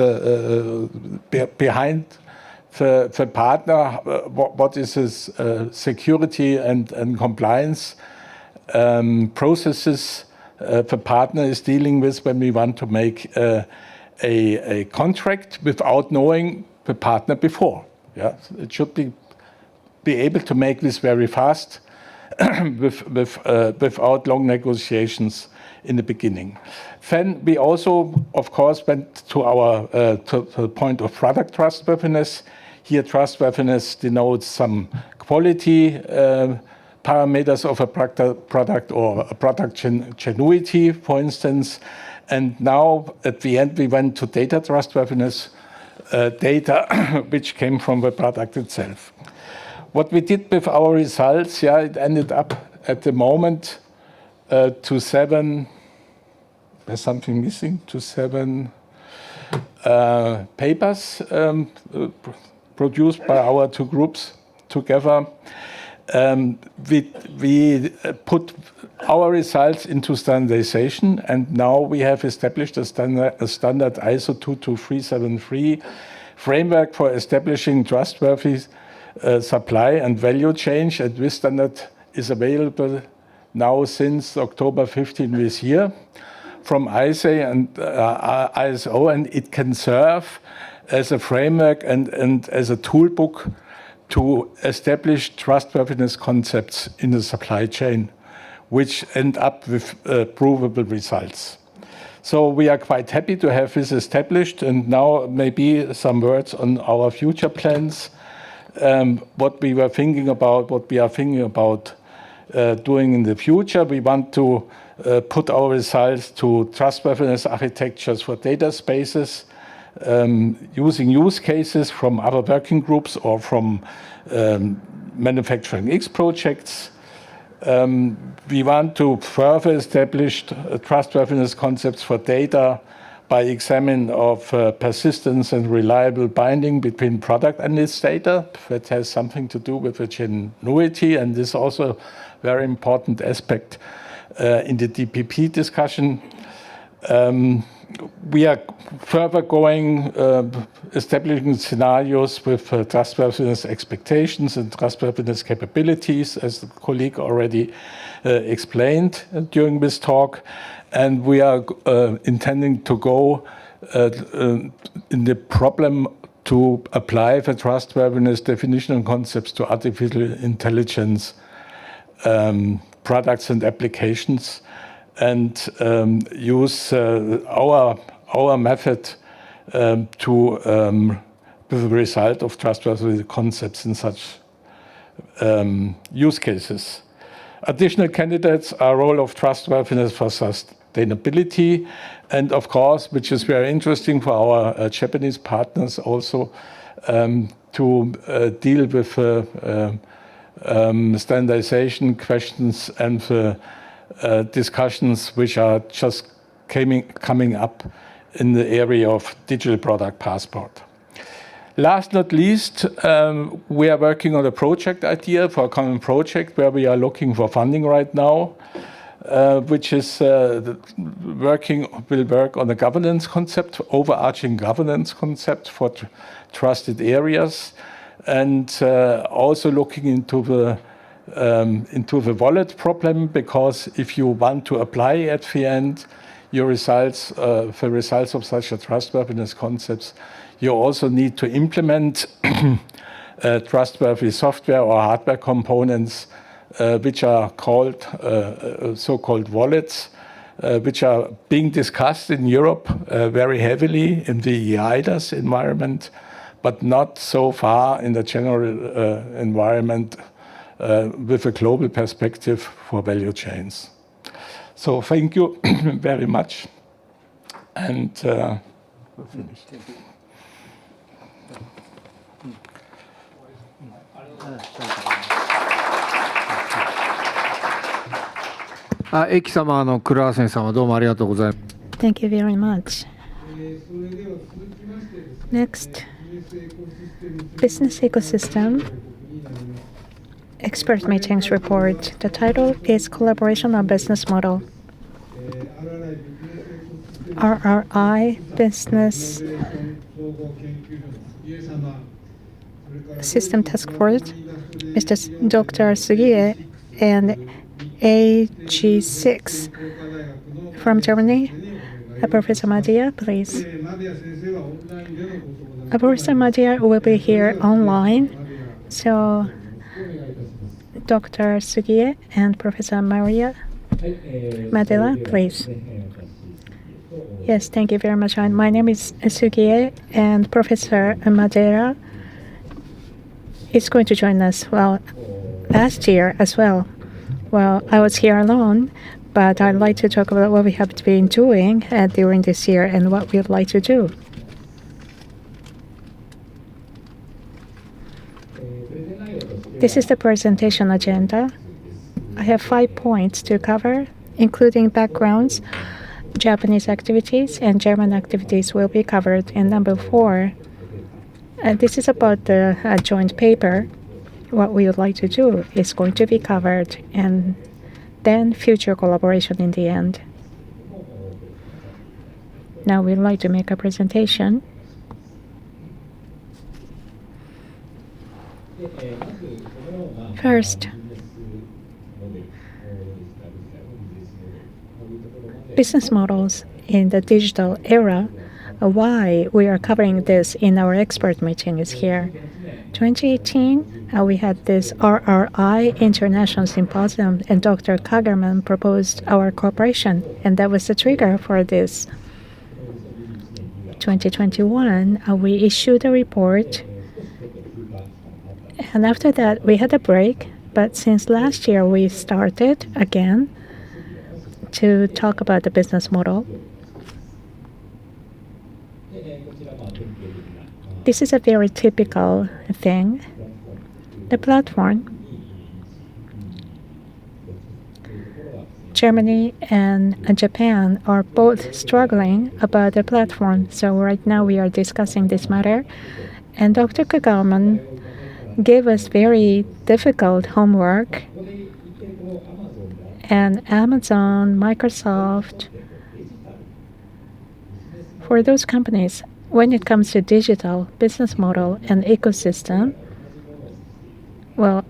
behind the partner? What is his security and compliance processes the partner is dealing with when we want to make a contract without knowing the partner before? Yeah? It should be able to make this very fast without long negotiations in the beginning. Then we also, of course, went to our to the point of product trustworthiness. Here, trustworthiness denotes some quality parameters of a product or a product genuity, for instance. And now, at the end, we went to data trustworthiness, data which came from the product itself. What we did with our results, it ended up at the moment to 7. There's something missing. To 7 papers produced by our two groups together. We put our results into standardization, and now we have established a standard ISO 22373 framework for establishing trustworthy supply and value chain. And this standard is available now since October 15 this year from ISA and ISO, and it can serve as a framework and as a toolbook to establish trustworthiness concepts in the supply chain, which end up with provable results. So we are quite happy to have this established, and now maybe some words on our future plans, what we were thinking about, what we are thinking about doing in the future. We want to put our results to trustworthiness architectures for data spaces, using use cases from other working groups or from Manufacturing X projects. We want to further establish trustworthiness concepts for data by examining of persistence and reliable binding between product and its data. That has something to do with the genuity, and this is also a very important aspect in the DPP discussion. We are further going, establishing scenarios with trustworthiness expectations and trustworthiness capabilities, as the colleague already explained during this talk. And we are intending to go in the problem to apply the trustworthiness definition and concepts to artificial intelligence products and applications, and use our method to the result of trustworthy concepts in such use cases. Additional candidates are role of trustworthiness for sustainability, and of course, which is very interesting for our Japanese partners also, to deal with standardization questions and discussions which are just coming up in the area of digital product passport. Last not least, we are working on a project idea for a common project where we are looking for funding right now, which is will work on a governance concept, overarching governance concept for trusted areas, and also looking into the wallet problem, because if you want to apply at the end your results, the results of such a trustworthiness concepts, you also need to implement trustworthy software or hardware components, which are called so-called wallets, which are being discussed in Europe very heavily in the EIDAS environment, but not so far in the general environment with a global perspective for value chains. So thank you very much. And we're finished. Thank you very much. Next, business ecosystem expert meetings report. The title is Collaboration on Business Model. RRI Business System Task Force, Dr. Sugie and AG6 from Germany. Professor Madeja, please. Professor Madeja will be here online. So, Dr. Sugie and Professor Madeja, please. Yes, thank you very much. My name is Sugie, and Professor Madeja is going to join us. Well, last year as well. Well, I was here alone, but I'd like to talk about what we have been doing during this year and what we'd like to do. This is the presentation agenda. I have 5 points to cover, including backgrounds, Japanese activities, and German activities will be covered. And number 4, this is about the joint paper. What we would like to do is going to be covered, and then future collaboration in the end. Now we'd like to make a presentation. First, business models in the digital era. Why we are covering this in our expert meeting is here. 2018, we had this RRI International Symposium, and Dr. Kagerman proposed our cooperation, and that was the trigger for this. 2021, we issued a report, and after that, we had a break, but since last year, we started again to talk about the business model. This is a very typical thing. The platform, Germany and Japan are both struggling about the platform. So right now we are discussing this matter. And Dr. Kagerman gave us very difficult homework. And Amazon, Microsoft, for those companies, when it comes to digital business model and ecosystem, well,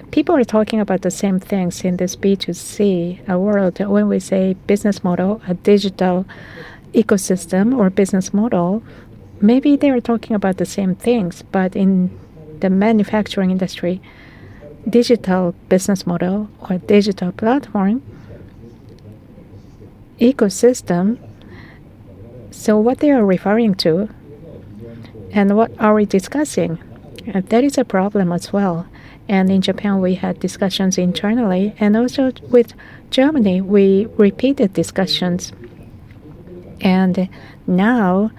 people are talking about the same things in this B2C world. When we say business model, a digital ecosystem or business model, maybe they are talking about the same things, but in the manufacturing industry, digital business model or digital platform, ecosystem, so what they are referring to and what are we discussing? That is a problem as well. And in Japan, we had discussions internally, and also with Germany, we repeated discussions. And now,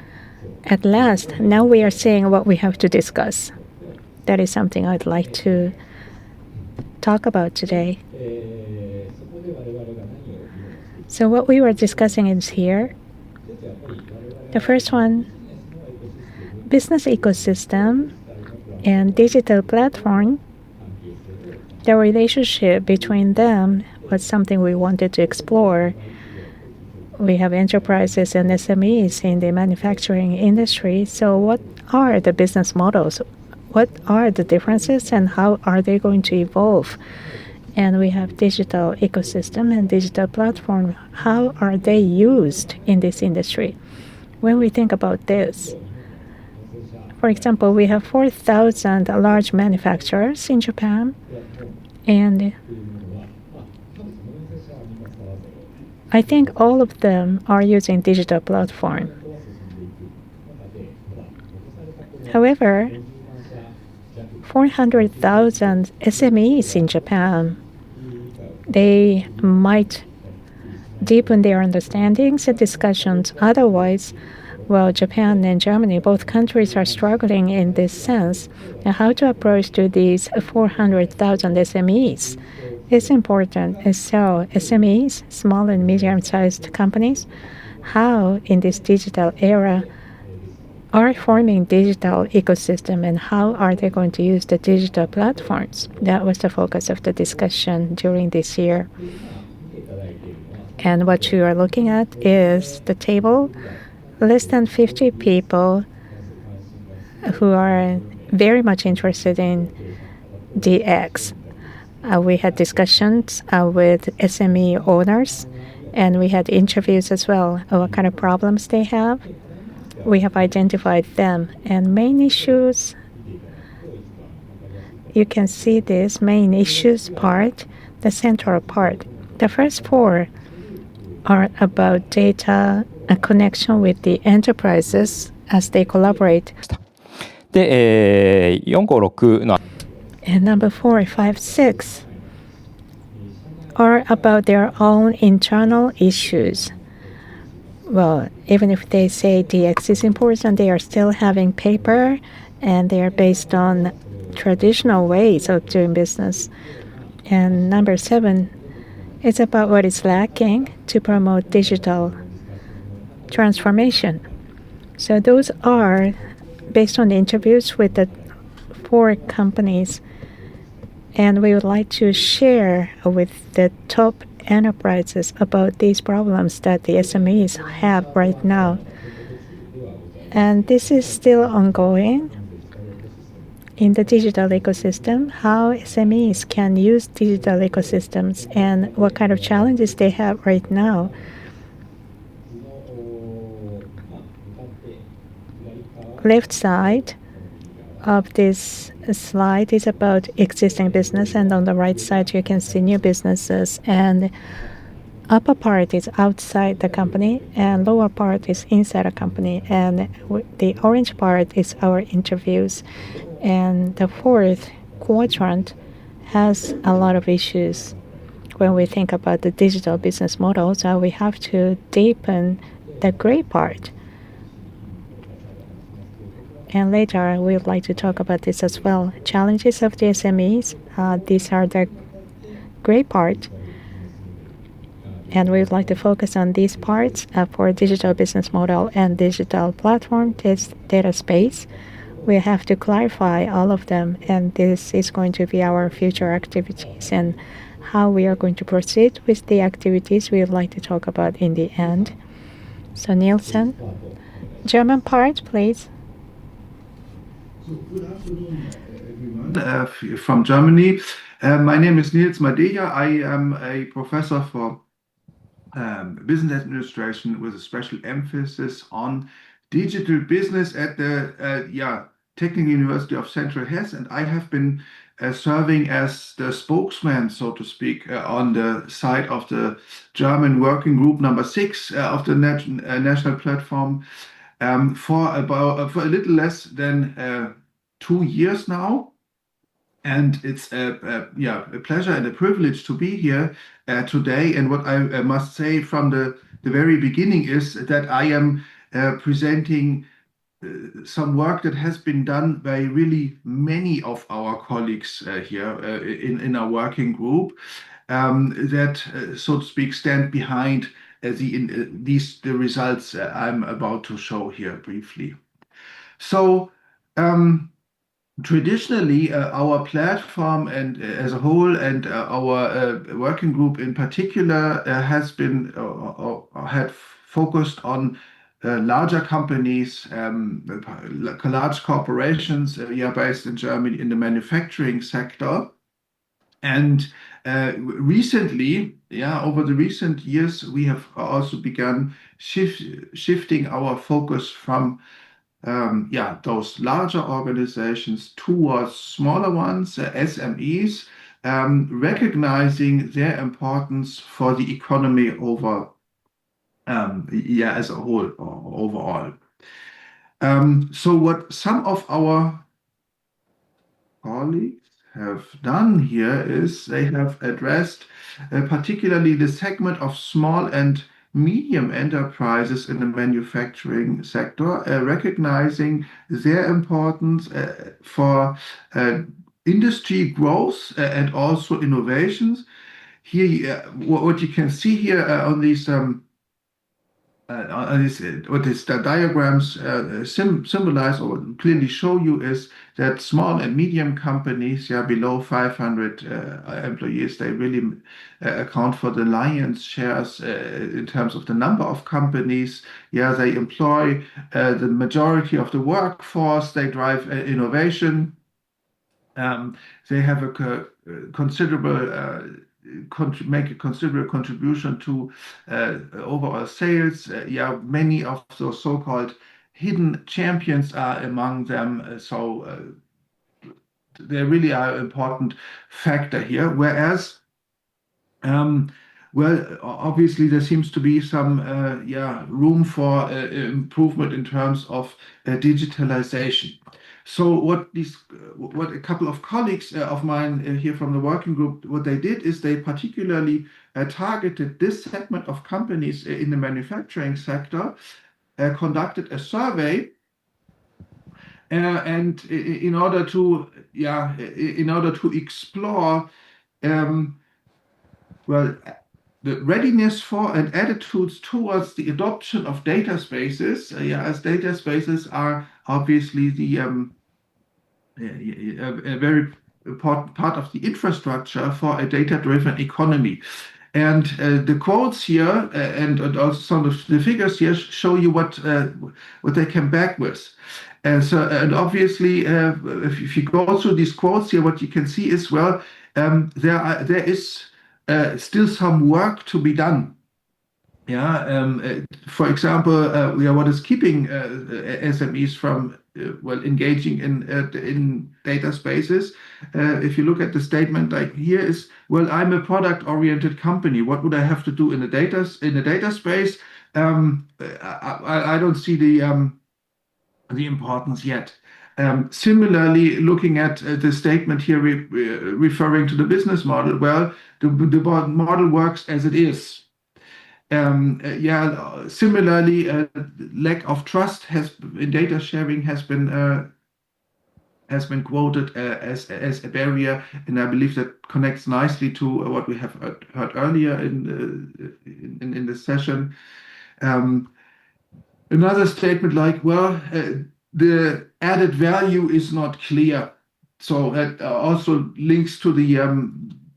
at last, now we are saying what we have to discuss. That is something I'd like to talk about today. So what we were discussing is here. The first one, business ecosystem and digital platform. The relationship between them was something we wanted to explore. We have enterprises and SMEs in the manufacturing industry. So what are the business models? What are the differences and how are they going to evolve? And we have digital ecosystem and digital platform. How are they used in this industry? When we think about this, For example, we have 4,000 large manufacturers in Japan, and I think all of them are using digital platform. However, 400,000 SMEs in Japan, they might deepen their understandings and discussions. Otherwise, well, Japan and Germany, both countries are struggling in this sense. And how to approach to these 400,000 SMEs is important. And so SMEs, small and medium-sized companies, how in this digital era are forming digital ecosystem and how are they going to use the digital platforms? That was the focus of the discussion during this year. And what you are looking at is the table, less than 50 people who are very much interested in DX. We had discussions with SME owners, and we had interviews as well of what kind of problems they have. We have identified them, and main issues, you can see this main issues part, the central part. The first four are about data and connection with the enterprises as they collaborate. で、4、5、6の And number 4, 5, 6 are about their own internal issues. Well, even if they say DX is important, they are still having paper and they are based on traditional ways of doing business. And number 7 is about what is lacking to promote digital transformation. So those are based on the interviews with the 4 companies, and we would like to share with the top enterprises about these problems that the SMEs have right now. And this is still ongoing in the digital ecosystem, how SMEs can use digital ecosystems and what kind of challenges they have right now. Left side of this slide is about existing business, and on the right side you can see new businesses, and upper part is outside the company and lower part is inside a company, and the orange part is our interviews, and the fourth quadrant has a lot of issues. When we think about the digital business model, so we have to deepen the gray part. And later, we would like to talk about this as well. Challenges of the SMEs, these are the gray part. And we would like to focus on these parts for digital business model and digital platform, this data space. We have to clarify all of them, and this is going to be our future activities. And how we are going to proceed with the activities we would like to talk about in the end. So Nielsen, German part, please. Good afternoon, everyone. From Germany. My name is Nils Madeja. I am a professor for business administration with a special emphasis on digital business at the Technical University of Central Hesse, and I have been serving as the spokesman, so to speak, on the side of the German working group number 6 of the national platform for a little less than 2 years now. And it's a pleasure and a privilege to be here today. And what I must say from the very beginning is that I am presenting some work that has been done by really many of our colleagues here in our working group that, so to speak, stand behind the results I'm about to show here briefly. So traditionally, our platform and as a whole, and our working group in particular, has been had focused on larger companies, large corporations, based in Germany in the manufacturing sector. And recently, over the recent years, we have also begun shifting our focus from those larger organizations towards smaller ones, SMEs, recognizing their importance for the economy as a whole or overall. So what some of our colleagues have done here is they have addressed particularly the segment of small and medium enterprises in the manufacturing sector, recognizing their importance for industry growth and also innovations. Here, what you can see here on these what these diagrams symbolize or clearly show you is that small and medium companies, below 500 employees, they really account for the lion's shares in terms of the number of companies. They employ the majority of the workforce. They drive innovation. They have a considerable make a considerable contribution to overall sales. Many of those so-called hidden champions are among them. So they really are an important factor here. Whereas, obviously there seems to be some room for improvement in terms of digitalization. So what a couple of colleagues of mine here from the working group, what they did is they particularly targeted this segment of companies in the manufacturing sector, conducted a survey, and in order to explore the readiness for and attitudes towards the adoption of data spaces, as data spaces are obviously a very important part of the infrastructure for a data-driven economy. And the quotes here and also some of the figures here show you what they came back with. And obviously, if you go through these quotes here, what you can see is, there is still some work to be done. For example, what is keeping SMEs from engaging in data spaces? If you look at the statement like here is, I'm a product-oriented company. What would I have to do in the data space? I don't see the importance yet. Similarly, looking at the statement here referring to the business model, the model works as it is. Similarly, lack of trust in data sharing has been quoted as a barrier, and I believe that connects nicely to what we have heard earlier in the session. Another statement like, the added value is not clear. So that also links to the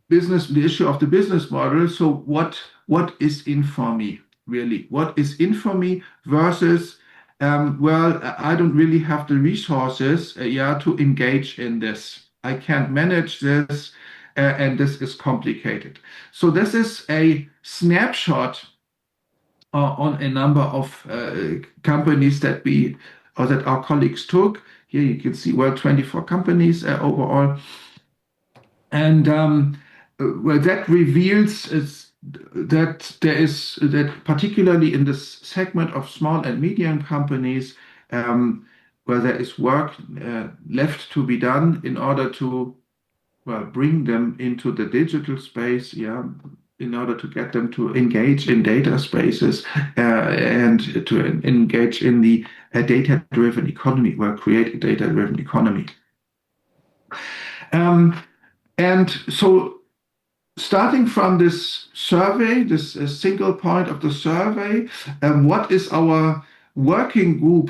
issue of the business model. So what is in for me, really? What is in for me versus, I don't really have the resources to engage in this. I can't manage this, and this is complicated. So this is a snapshot on a number of companies that our colleagues took. Here you can see 24 companies overall, and that reveals that particularly in this segment of small and medium companies, where there is work left to be done in order to bring them into the digital space, in order to get them to engage in data spaces and to engage in the data-driven economy, create a data-driven economy. And so starting from this survey, this single point of the survey, what is our working group?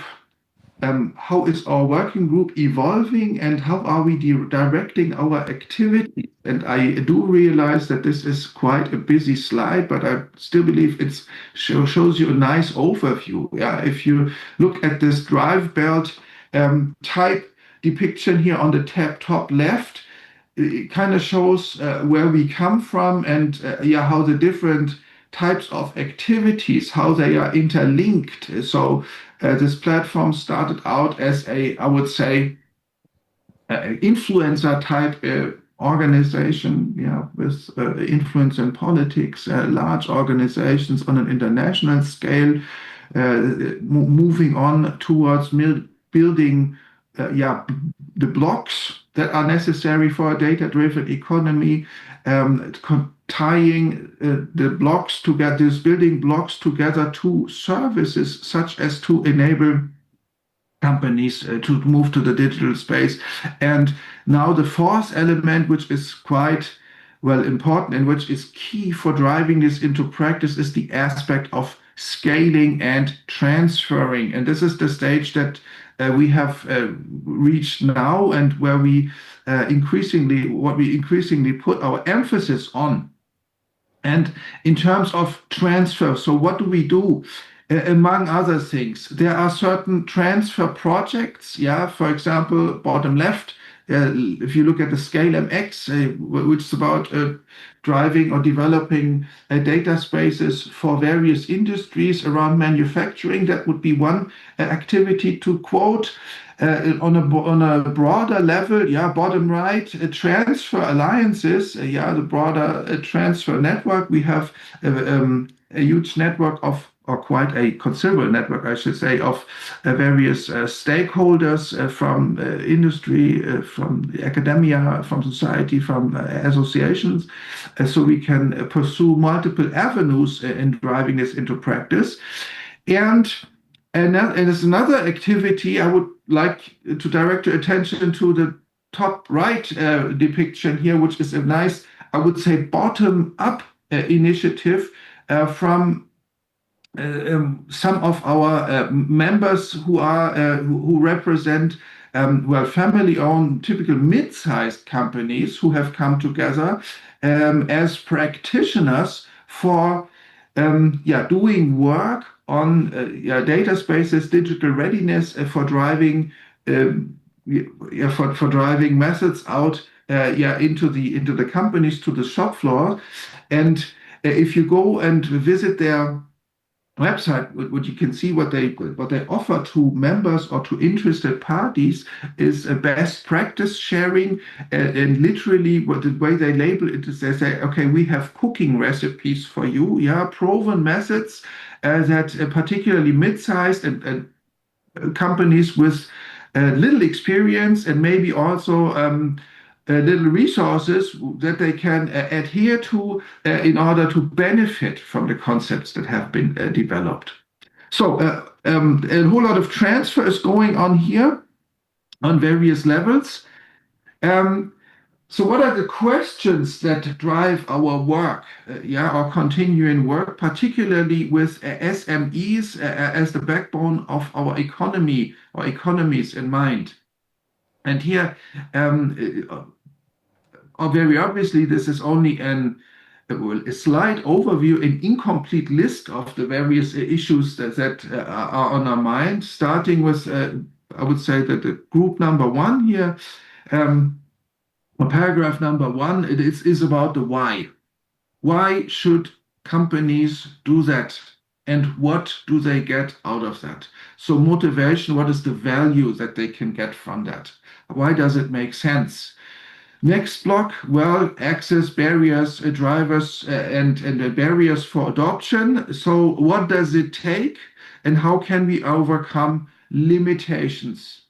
How is our working group evolving, and how are we directing our activities? And I do realize that this is quite a busy slide, but I still believe it shows you a nice overview. If you look at this drive belt type depiction here on the top left, it kind of shows where we come from and how the different types of activities, how they are interlinked. So this platform started out as I would say, influencer type organization, with influence in politics, large organizations on an international scale, moving on towards building the blocks that are necessary for a data-driven economy, tying the blocks together, these building blocks together to services such as to enable companies to move to the digital space. And now the fourth element, which is quite important and which is key for driving this into practice, is the aspect of scaling and transferring. And this is the stage that we have reached now, and where we increasingly put our emphasis on. And in terms of transfer, so what do we do? Among other things, there are certain transfer projects. For example, bottom left, if you look at the Scale MX, which is about driving or developing data spaces for various industries around manufacturing, that would be one activity to quote. On a broader level, bottom right, transfer alliances, the broader transfer network. We have a huge network of, or quite a considerable network, I should say, of various stakeholders from industry, from academia, from society, from associations. So we can pursue multiple avenues in driving this into practice. And there's another activity I would like to direct your attention to, the top right depiction here, which is a nice, I would say, bottom-up initiative from some of our members who represent family-owned, typical mid-sized companies who have come together as practitioners for doing work on data spaces, digital readiness, for driving methods out into the companies, to the shop floor. And if you go and visit their website, what you can see, what they offer to members or to interested parties is a best practice sharing, and literally the way they label it is they say, okay, we have cooking recipes for you, proven methods that particularly mid-sized and companies with little experience and maybe also little resources that they can adhere to in order to benefit from the concepts that have been developed. So a whole lot of transfer is going on here on various levels. So what are the questions that drive our work, our continuing work, particularly with SMEs as the backbone of our economy or economies in mind? And here, very obviously, this is only a slight overview, an incomplete list of the various issues that are on our mind, starting with, I would say, that the group number one here, or paragraph number one, it is about the why. Why should companies do that? And what do they get out of that? So motivation, what is the value that they can get from that? Why does it make sense? Next block, access barriers, drivers, and the barriers for adoption. So what does it take, and how can we overcome limitations?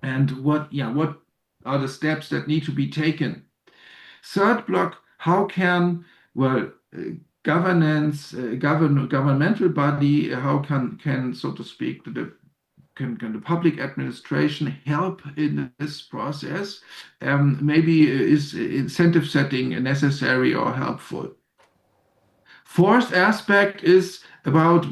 And what are the steps that need to be taken? Third block, how can governance, governmental body, how can so to speak, can the public administration help in this process? Maybe is incentive setting necessary or helpful? Fourth aspect is about,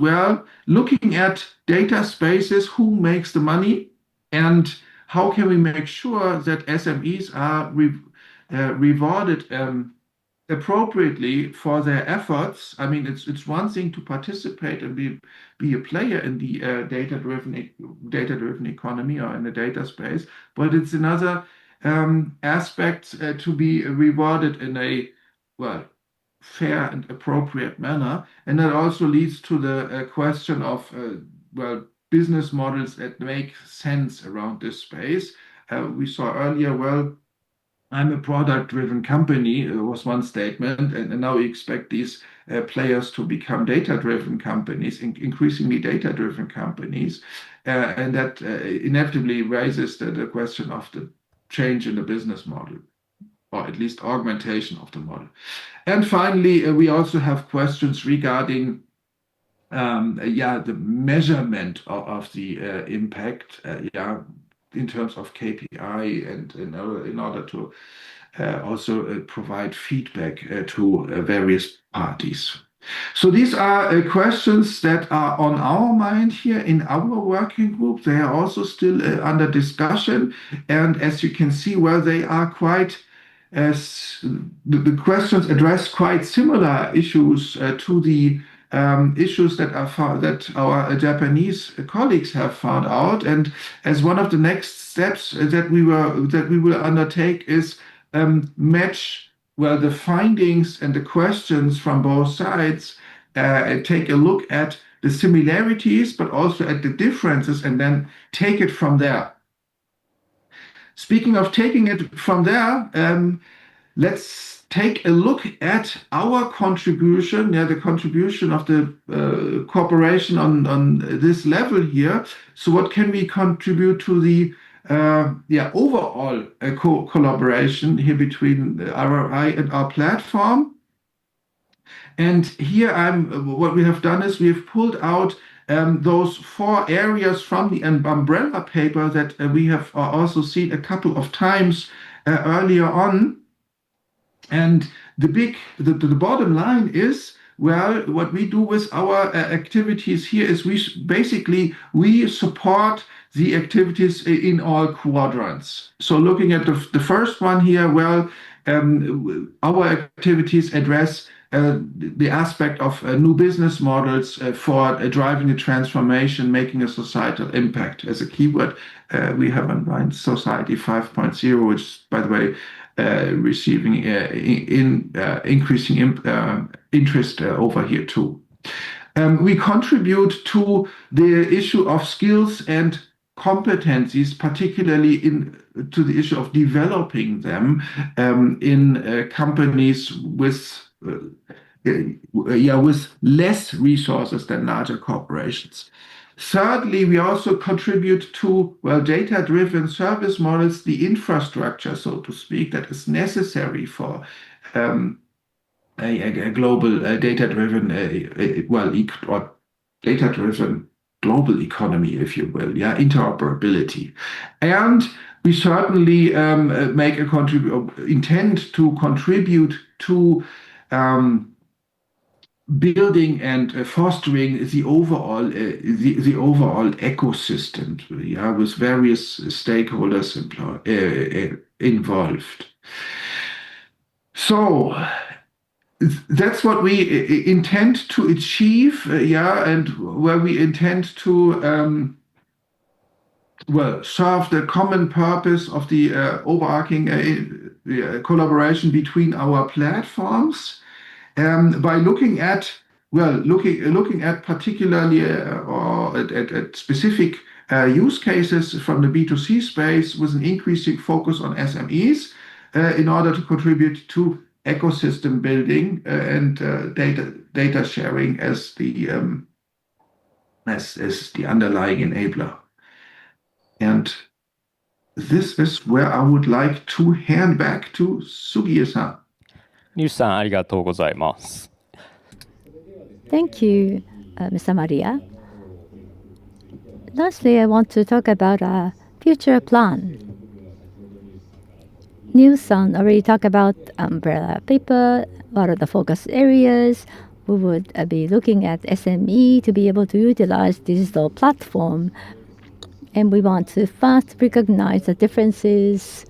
looking at data spaces, who makes the money, and how can we make sure that SMEs are rewarded appropriately for their efforts? I mean, it's one thing to participate and be a player in the data-driven economy or in the data space, but it's another aspect to be rewarded in a fair and appropriate manner. And that also leads to the question of, well, business models that make sense around this space. We saw earlier, well, I'm a product-driven company, was one statement, and now we expect these players to become data-driven companies, increasingly data-driven companies, and that inevitably raises the question of the change in the business model, or at least augmentation of the model. And finally, we also have questions regarding the measurement of the impact, in terms of KPI, and in order to also provide feedback to various parties. So these are questions that are on our mind here in our working group. They are also still under discussion, and as you can see, well, they are quite, as the questions address quite similar issues to the issues that our Japanese colleagues have found out. And as one of the next steps that we will undertake is match, well, the findings and the questions from both sides, take a look at the similarities, but also at the differences, and then take it from there. Speaking of taking it from there, let's take a look at our contribution, the contribution of the corporation on this level here. So what can we contribute to the overall collaboration here between RRI and our platform? And here what we have done is we have pulled out those 4 areas from the umbrella paper that we have also seen a couple of times earlier on. And the bottom line is, well, what we do with our activities here is we support the activities in all quadrants. So looking at the first one here, well, our activities address the aspect of new business models for driving the transformation, making a societal impact. As a keyword, we have in mind Society 5.0, which, by the way, receiving increasing interest over here too. We contribute to the issue of skills and competencies, particularly to the issue of developing them in companies with less resources than larger corporations. Thirdly, we also contribute to, well, data-driven service models, the infrastructure, so to speak, that is necessary for a global data-driven, or data-driven global economy, if you will, interoperability. And we certainly intend to contribute to building and fostering the overall ecosystem, with various stakeholders involved. So that's what we intend to achieve, and where we intend to serve the common purpose of the overarching collaboration between our platforms. By looking at particularly or at specific use cases from the B2C space, with an increasing focus on SMEs, in order to contribute to ecosystem building and data sharing as the underlying enabler. And this is where I would like to hand back to Sugie-san. Nils さん、ありがとうございます。Thank you, Mr. Maria. Lastly, I want to talk about a future plan. Nils-san already talked about umbrella paper, what are the focus areas. We would be looking at SME to be able to utilize digital platform. And we want to first recognize the differences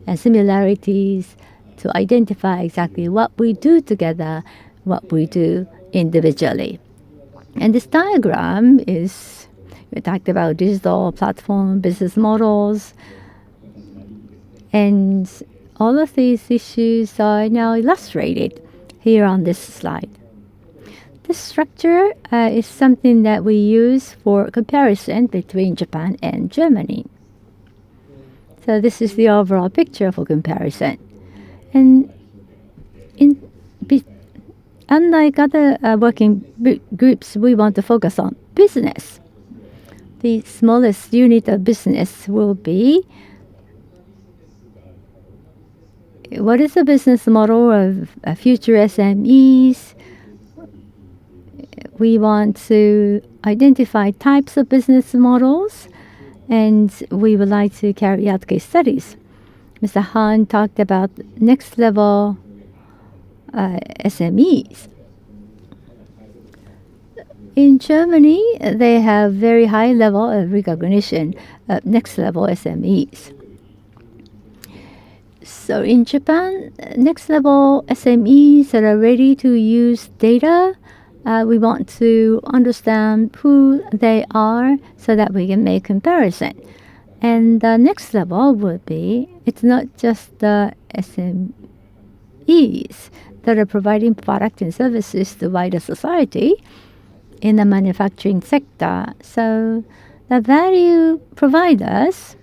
and similarities to identify exactly what we do together, what we do individually. And this diagram is, we talked about digital platform, business models, and all of these issues are now illustrated here on this slide. This structure is something that we use for comparison between Japan and Germany. So this is the overall picture for comparison. And unlike other working groups, we want to focus on business. The smallest unit of business will be what is the business model of future SMEs. We want to identify types of business models, and we would like to carry out case studies. Mr. Han talked about next level SMEs. In Germany, they have very high level of recognition of next level SMEs. So in Japan, next level SMEs that are ready to use data, we want to understand who they are so that we can make comparison. And the next level would be, it's not just the SMEs that are providing product and services to wider society in the manufacturing sector. So the value providers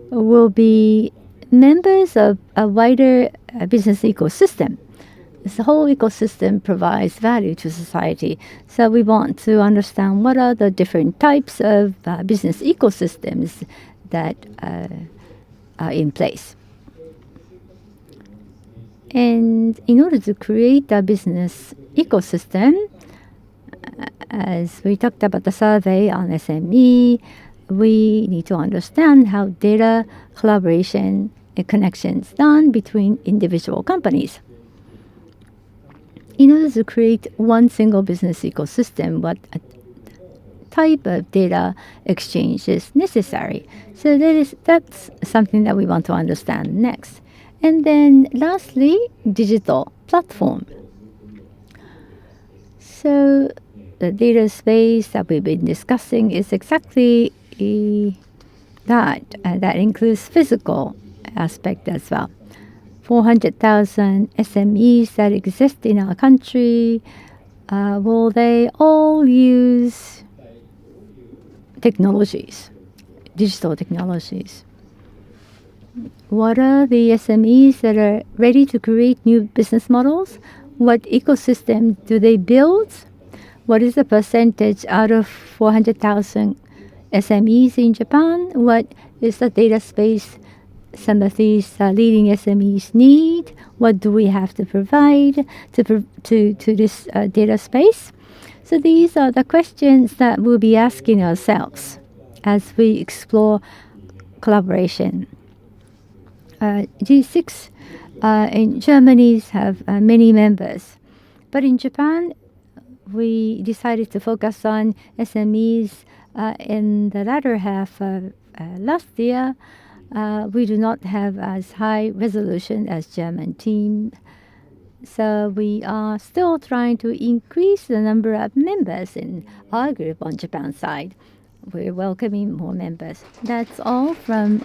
will be members of a wider business ecosystem. The whole ecosystem provides value to society. So we want to understand what are the different types of business ecosystems that are in place. And in order to create a business ecosystem, as we talked about the survey on SME, we need to understand how data collaboration and connections done between individual companies. In order to create one single business ecosystem, what type of data exchange is necessary? So that's something that we want to understand next. And then lastly, digital platform. So the data space that we've been discussing is exactly that. That includes physical aspect as well. 400,000 SMEs that exist in our country, will they all use technologies, digital technologies? What are the SMEs that are ready to create new business models? What ecosystem do they build? What is the percentage out of 400,000 SMEs in Japan? What is the data space some of these leading SMEs need? What do we have to provide to this data space? So these are the questions that we'll be asking ourselves as we explore collaboration. G6 in Germany have many members, but in Japan we decided to focus on SMEs in the latter half of last year. We do not have as high resolution as German team. So we are still trying to increase the number of members in our group on Japan side. We're welcoming more members. That's all from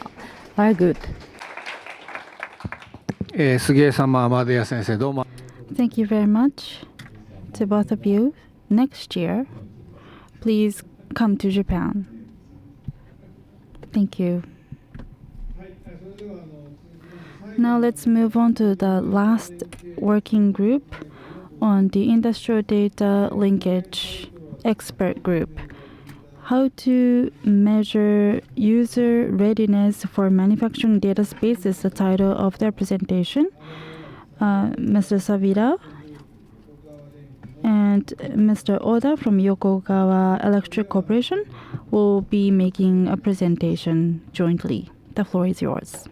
our group. Thank you very much to both of you. Next year, please come to Japan. Thank you. Now let's move on to the last working group on the industrial data linkage expert group. How to measure user readiness for manufacturing data space is the title of their presentation. Mr. Savita and Mr. Oda from Yokogawa Electric Corporation will be making a presentation jointly. The floor is yours.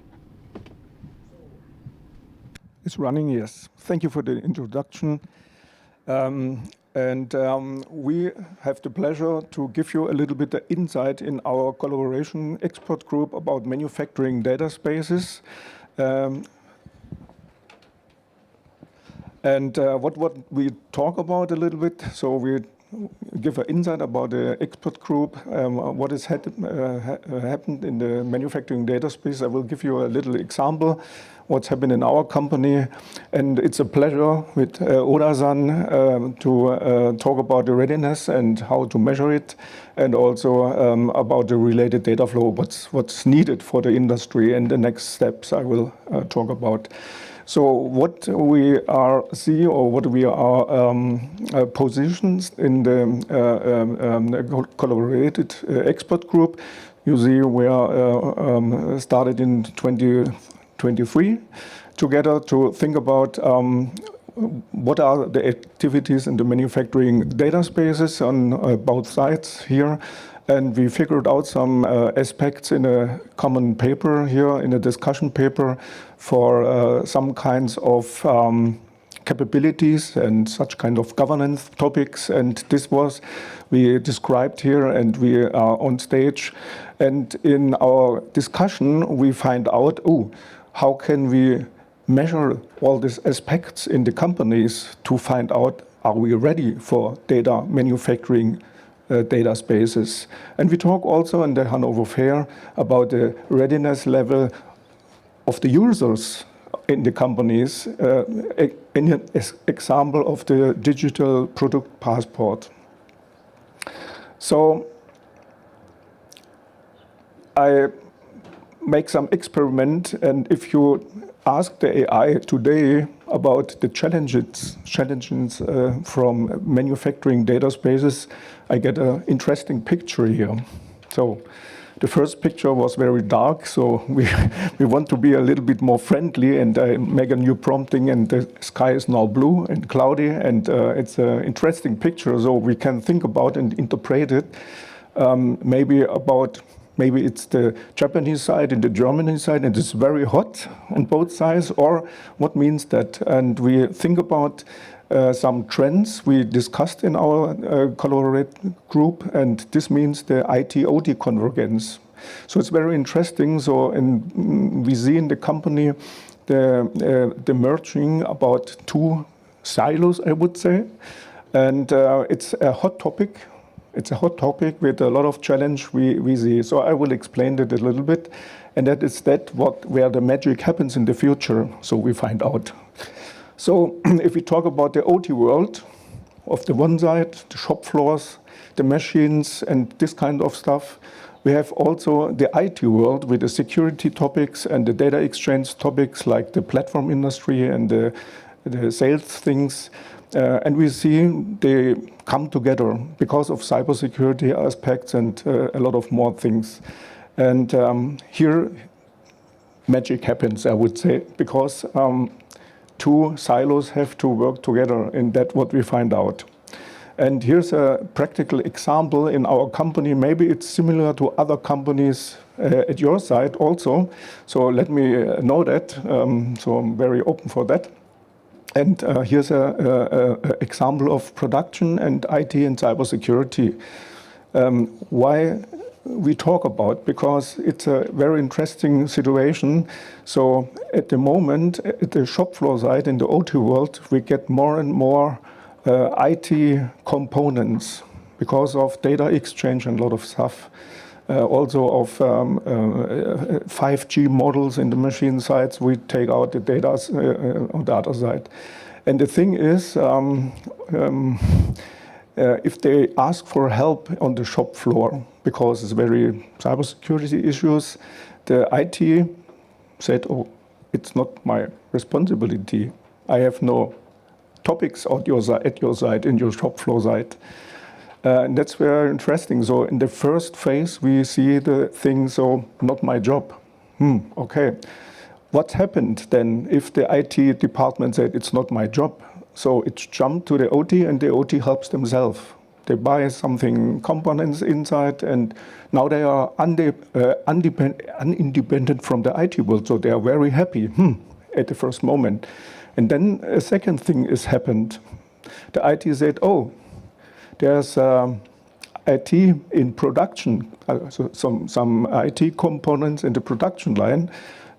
It's running, yes. Thank you for the introduction. We have the pleasure to give you a little bit of insight in our collaboration expert group about manufacturing data spaces. What we talk about a little bit. So we give an insight about the expert group, what has happened in the manufacturing data space. I will give you a little example what's happened in our company, and it's a pleasure with Oda-san to talk about the readiness and how to measure it, and also about the related data flow, what's needed for the industry, and the next steps I will talk about. So what we are see, or what we are positions in the collaborated expert group, you see we are started in 2023 together to think about what are the activities in the manufacturing data spaces on both sides here. And we figured out some aspects in a common paper here, in a discussion paper for some kinds of capabilities and such kind of governance topics. And this was, we described here, and we are on stage. And in our discussion, we find out, how can we measure all these aspects in the companies to find out, are we ready for data manufacturing data spaces? And we talk also in the Hanover Fair about the readiness level of the users in the companies, in an example of the digital product passport. So I make some experiment, and if you ask the AI today about the challenges from manufacturing data spaces, I get an interesting picture here. So the first picture was very dark, so we want to be a little bit more friendly, and I make a new prompting, and the sky is now blue and cloudy, and it's an interesting picture, so we can think about and interpret it. Maybe it's the Japanese side and the German side, and it's very hot on both sides, or what means that? And we think about some trends we discussed in our collaborate group, and this means the IT-OT convergence. So it's very interesting. So we see in the company the merging about two silos, I would say, and it's a hot topic. It's a hot topic with a lot of challenge we see. So I will explain it a little bit, and that is where the magic happens in the future. So we find out. So if we talk about the OT world, of the one side, the shop floors, the machines, and this kind of stuff, we have also the IT world with the security topics and the data exchange topics like the platform industry and the sales things. And we see they come together because of cybersecurity aspects and a lot of more things. And here, magic happens, I would say, because two silos have to work together, and that's what we find out. And here's a practical example in our company. Maybe it's similar to other companies at your side also. So let me know that. So I'm very open for that. And here's an example of production and IT and cybersecurity. Why we talk about? Because it's a very interesting situation. So at the moment, at the shop floor side in the OT world, we get more and more IT components because of data exchange and a lot of stuff. Also of 5G models in the machine sides, we take out the data on the other side. And the thing is, if they ask for help on the shop floor, because it's very cybersecurity issues, the IT said, oh, it's not my responsibility. I have no topics at your side, in your shop floor side. And that's very interesting. So in the first phase, we see the thing, so not my job. Okay. What happened then if the IT department said it's not my job? So it jumped to the OT, and the OT helps themselves. They buy something, components inside, and now they are independent from the IT world. So they are very happy at the first moment. And then a second thing has happened. The IT said, oh, there's IT in production, so some IT components in the production line.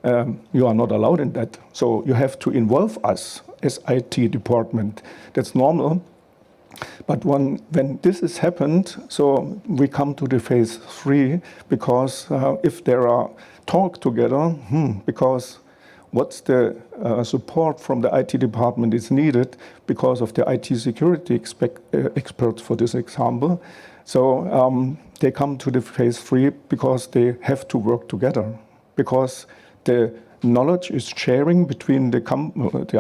You are not allowed in that. So you have to involve us as IT department. That's normal. But when this has happened, so we come to the phase 3, because if there are talk together, because what's the support from the IT department is needed because of the IT security experts for this example. So they come to the phase 3 because they have to work together, because the knowledge is sharing between the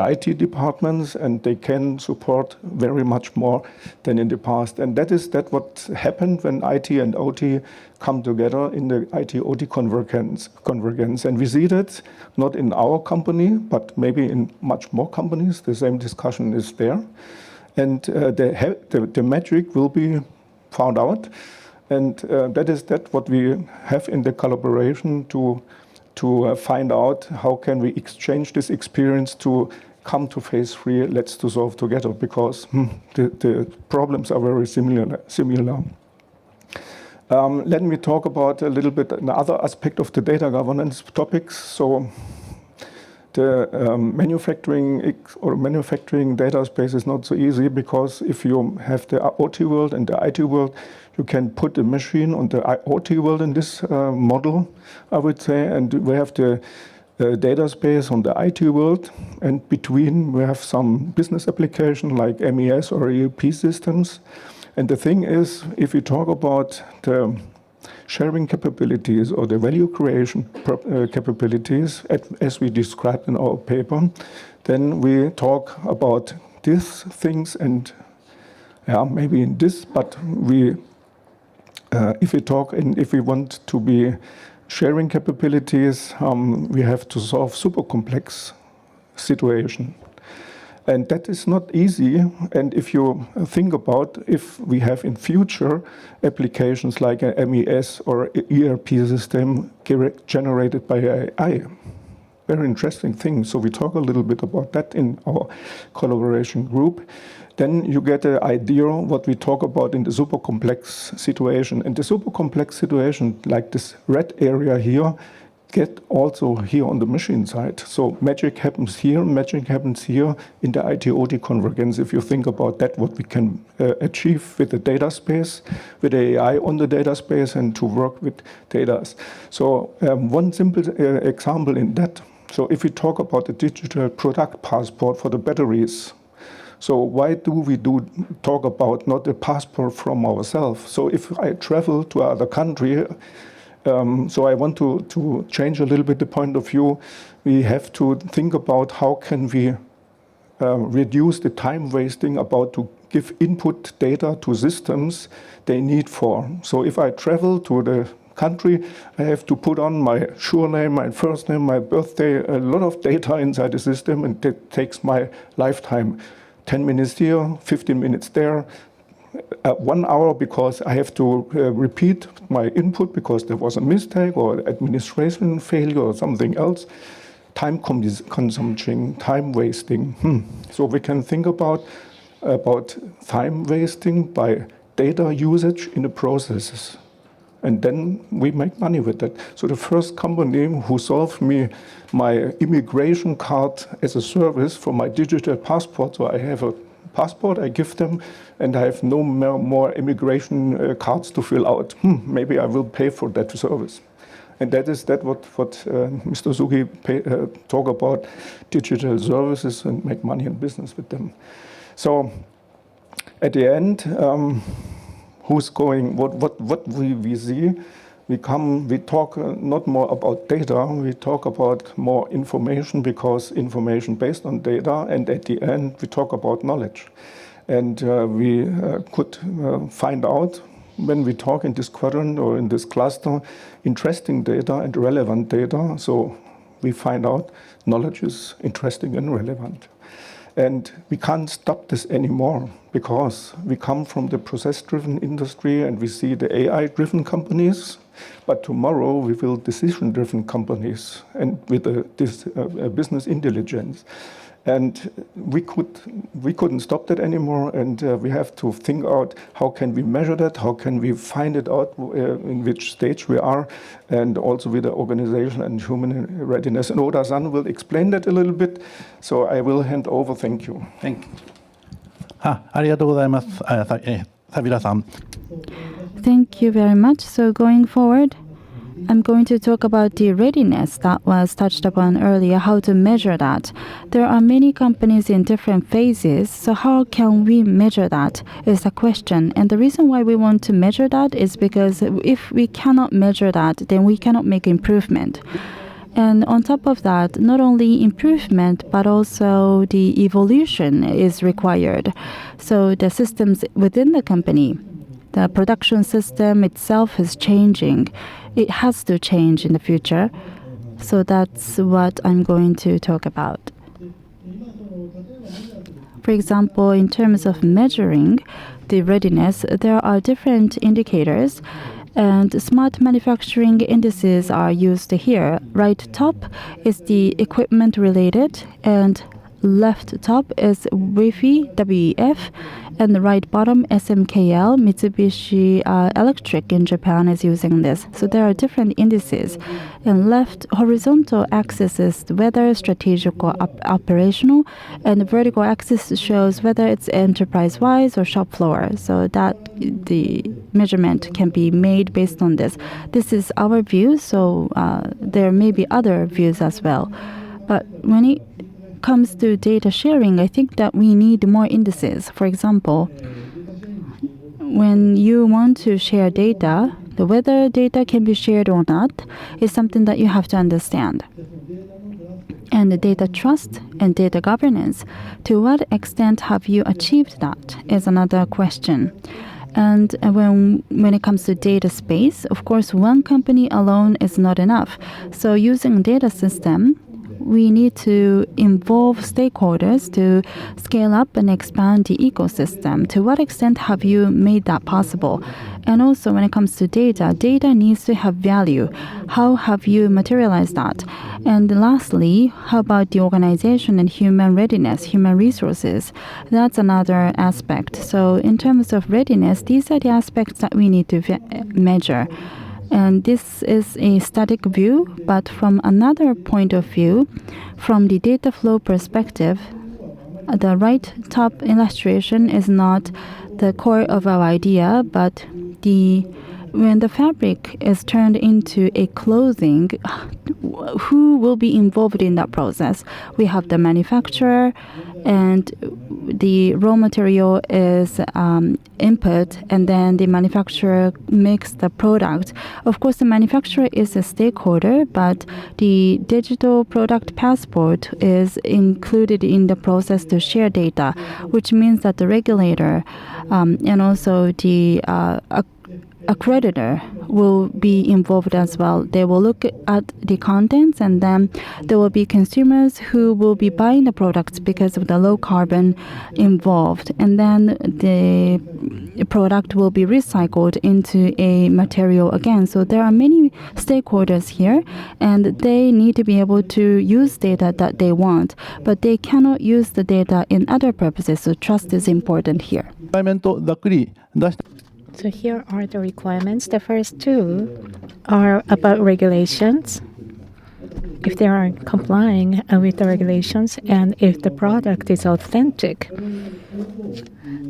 IT departments, and they can support very much more than in the past. And that what happened when IT and OT come together in the IT-OT convergence. And we see that not in our company, but maybe in much more companies. The same discussion is there. And the magic will be found out. And that is what we have in the collaboration to find out how can we exchange this experience to come to phase 3, let's to solve together, because the problems are very similar. Let me talk about a little bit another aspect of the data governance topics. So the manufacturing data space is not so easy, because if you have the OT world and the IT world, you can put a machine on the OT world in this model, I would say, and we have the data space on the IT world, and between we have some business application like MES or ERP systems. And the thing is, if we talk about the sharing capabilities or the value creation capabilities, as we described in our paper, then we talk about these things, and maybe in this, but if we want to be sharing capabilities, we have to solve super complex situation. And that is not easy. And if you think about if we have in future applications like a MES or ERP system generated by AI, very interesting thing. So we talk a little bit about that in our collaboration group. Then you get an idea what we talk about in the super complex situation. And the super complex situation, like this red area here, get also here on the machine side. So magic happens here in the IT-OT convergence. If you think about that, what we can achieve with the data space, with AI on the data space, and to work with data. So one simple example in that. So if we talk about the digital product passport for the batteries, so why do we talk about not a passport from ourselves? So if I travel to another country, so I want to change a little bit the point of view. We have to think about how can we reduce the time wasting about to give input data to systems they need for. So if I travel to the country, I have to put on my surname, my first name, my birthday, a lot of data inside the system, and that takes my lifetime. 10 minutes here, 15 minutes there, 1 hour because I have to repeat my input because there was a mistake or administration failure or something else. Time consumption, time wasting. So we can think about time wasting by data usage in the processes. And then we make money with that. So the first company who solved me my immigration card as a service for my digital passport, so I have a passport, I give them, and I have no more immigration cards to fill out. Maybe I will pay for that service. And that is what Mr. Sugie talk about, digital services, and make money in business with them. So at the end, who's going, what we see, we talk not more about data, we talk about more information, because information based on data, and at the end we talk about knowledge. And we could find out when we talk in this quadrant or in this cluster, interesting data and relevant data. So we find out knowledge is interesting and relevant. And we can't stop this anymore, because we come from the process-driven industry and we see the AI-driven companies, but tomorrow we will decision-driven companies and with this business intelligence. And we couldn't stop that anymore, and we have to think out how can we measure that, how can we find it out in which stage we are, and also with the organization and human readiness. And Oda-san will explain that a little bit, so I will hand over. Thank you. Thank you. ありがとうございます。サビラさん。 Thank you very much. So going forward, I'm going to talk about the readiness that was touched upon earlier, how to measure that. There are many companies in different phases, so how can we measure that is the question. And the reason why we want to measure that is because if we cannot measure that, then we cannot make improvement. And on top of that, not only improvement, but also the evolution is required. So the systems within the company, the production system itself is changing. It has to change in the future. So that's what I'm going to talk about. For example, in terms of measuring the readiness, there are different indicators. And smart manufacturing indices are used here. Right top is the equipment related, and left top is WIFI, WEF, and the right bottom SMKL, Mitsubishi Electric in Japan is using this. So there are different indices. And left horizontal axis is whether strategic or operational, and the vertical axis shows whether it's enterprise-wise or shop floor. So that the measurement can be made based on this. This is our view, so there may be other views as well. But when it comes to data sharing, I think that we need more indices. For example, when you want to share data, whether data can be shared or not is something that you have to understand. And the data trust and data governance, to what extent have you achieved that is another question. And when it comes to data space, of course, one company alone is not enough. So using data system, we need to involve stakeholders to scale up and expand the ecosystem. To what extent have you made that possible? And also when it comes to data, data needs to have value. How have you materialized that? And lastly, how about the organization and human readiness, human resources? That's another aspect. So in terms of readiness, these are the aspects that we need to measure. And this is a static view, but from another point of view, from the data flow perspective, the right top illustration is not the core of our idea, but when the fabric is turned into a clothing, who will be involved in that process? We have the manufacturer, and the raw material is input, and then the manufacturer makes the product. Of course, the manufacturer is a stakeholder, but the digital product passport is included in the process to share data, which means that the regulator and also the accreditor will be involved as well. They will look at the contents, and then there will be consumers who will be buying the products because of the low carbon involved. And then the product will be recycled into a material again. So there are many stakeholders here, and they need to be able to use data that they want, but they cannot use the data in other purposes. So trust is important here. So here are the requirements. The first two are about regulations. If they are complying with the regulations, and if the product is authentic.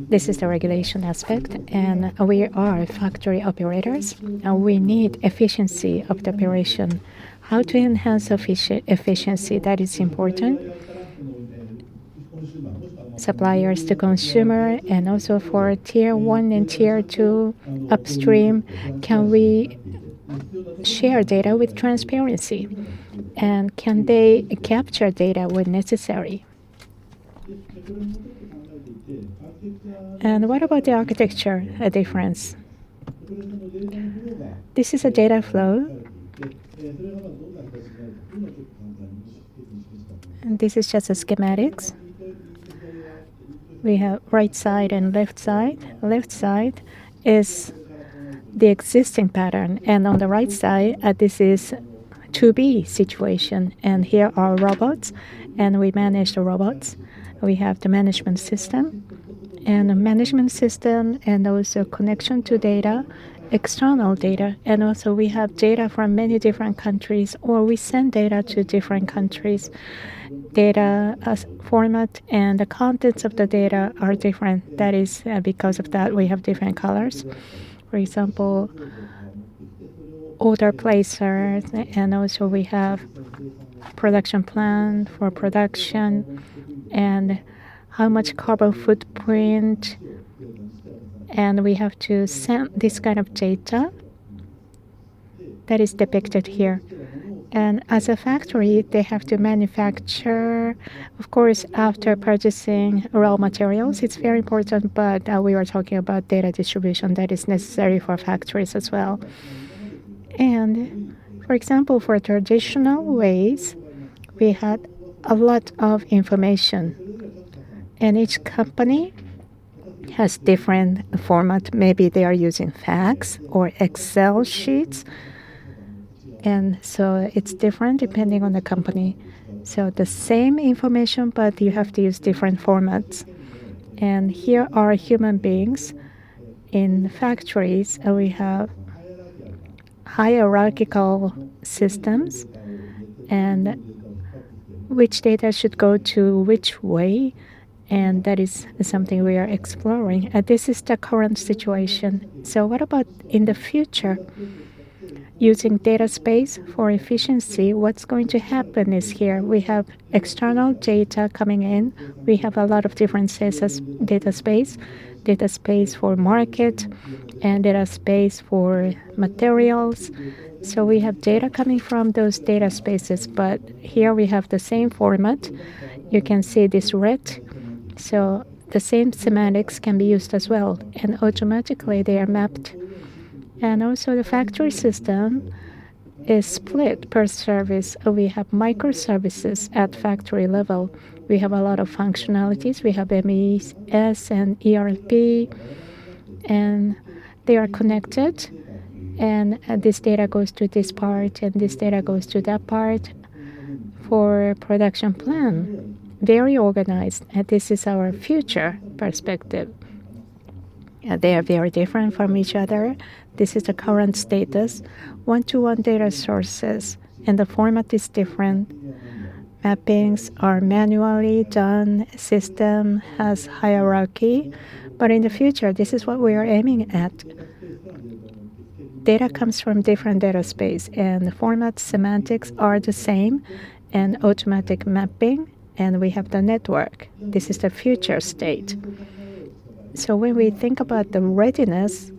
This is the regulation aspect, and we are factory operators, and we need efficiency of the operation. How to enhance efficiency, that is important. Suppliers to consumer, and also for tier 1 and tier 2 upstream, can we share data with transparency? And can they capture data when necessary? And what about the architecture difference? This is a data flow. And this is just a schematics. We have right side and left side. Left side is the existing pattern, and on the right side, this is to be situation. And here are robots, and we manage the robots. We have the management system, and also connection to data, external data, and also we have data from many different countries, or we send data to different countries. Data format and the contents of the data are different. That is because of that we have different colors. For example, order placers, and also we have production plan for production and how much carbon footprint, and we have to send this kind of data that is depicted here. And as a factory, they have to manufacture, of course, after purchasing raw materials. It's very important, but we are talking about data distribution that is necessary for factories as well. And for example, for traditional ways, we had a lot of information, and each company has different format. Maybe they are using fax or Excel sheets, and so it's different depending on the company. So the same information, but you have to use different formats. And here are human beings. In factories, we have hierarchical systems, and which data should go to which way, and that is something we are exploring. This is the current situation. So what about in the future? Using data space for efficiency, what's going to happen is here we have external data coming in. We have a lot of different data space for market, and data space for materials. So we have data coming from those data spaces, but here we have the same format. You can see this red. So the same semantics can be used as well, and automatically they are mapped. And also the factory system is split per service. We have microservices at factory level. We have a lot of functionalities. We have MES and ERP, and they are connected. And this data goes to this part, and this data goes to that part for production plan. Very organized. And this is our future perspective. They are very different from each other. This is the current status. One-to-one data sources, and the format is different. Mappings are manually done. System has hierarchy. But in the future, this is what we are aiming at. Data comes from different data space, and the format semantics are the same, and automatic mapping, and we have the network. This is the future state. So when we think about the readiness,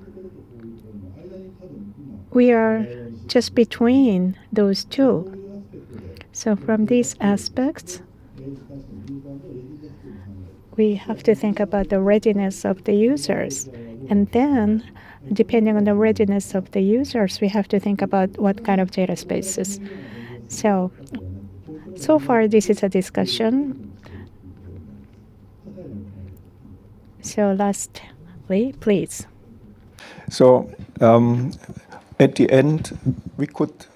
we are just between those two. So from these aspects, we have to think about the readiness of the users. And then, depending on the readiness of the users, we have to think about what kind of data spaces. So far this is a discussion. So lastly, please. So at the end, we could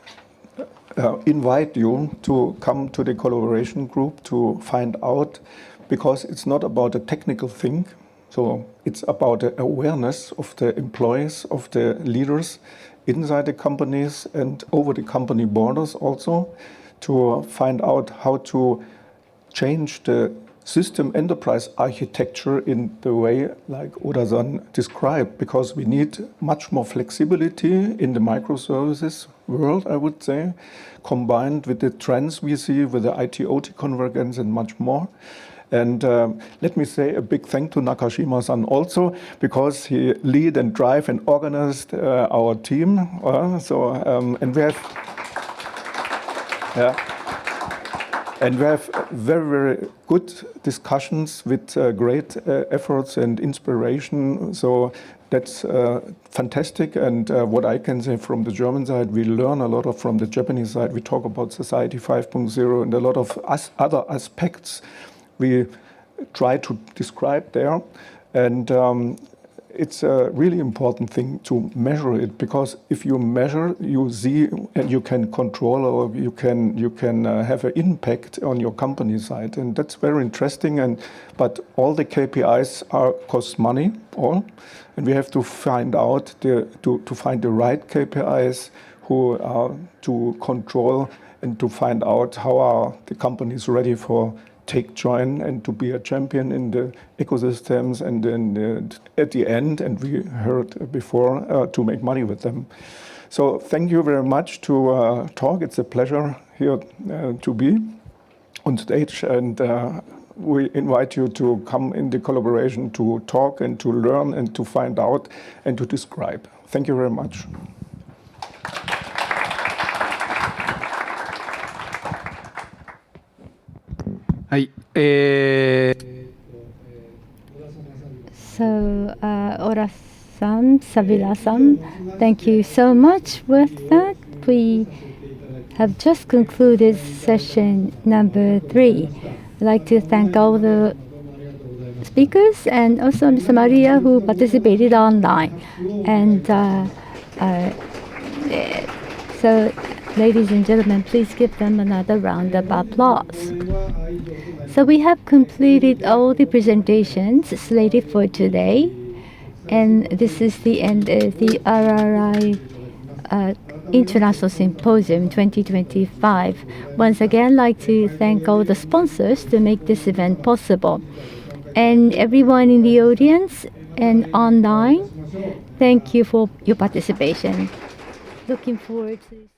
invite you to come to the collaboration group to find out, because it's not about a technical thing. So it's about the awareness of the employees, of the leaders inside the companies and over the company borders also, to find out how to change the system enterprise architecture in the way like Oda-san described, because we need much more flexibility in the microservices world, I would say, combined with the trends we see with the IT-OT convergence and much more. And let me say a big thank to Nakashima-san also, because he lead and drive and organized our team. And we have and we have very, very good discussions with great efforts and inspiration. So that's fantastic. And what I can say from the German side, we learn a lot from the Japanese side. We talk about Society 5.0 and a lot of other aspects we try to describe there. And it's a really important thing to measure it, because if you measure, you see and you can control, or you can have an impact on your company side, and that's very interesting. But all the KPIs cost money, and we have to find out to find the right KPIs who are to control, and to find out how are the companies ready for join and to be a champion in the ecosystems, and then at the end, and we heard before, to make money with them. So thank you very much to talk. It's a pleasure here to be on stage, and we invite you to come in the collaboration to talk and to learn and to find out and to describe. Thank you very much. So, Ora-san, Sabira-san, thank you so much. With that, we have just concluded session number 3. I'd like to thank all the speakers and also Mr. Maria, who participated online. And so, ladies and gentlemen, please give them another round of applause. So we have completed all the presentations slated for today, and this is the end of the RRI International Symposium 2025. Once again, I'd like to thank all the sponsors to make this event possible. And everyone in the audience and online, thank you for your participation. Looking forward to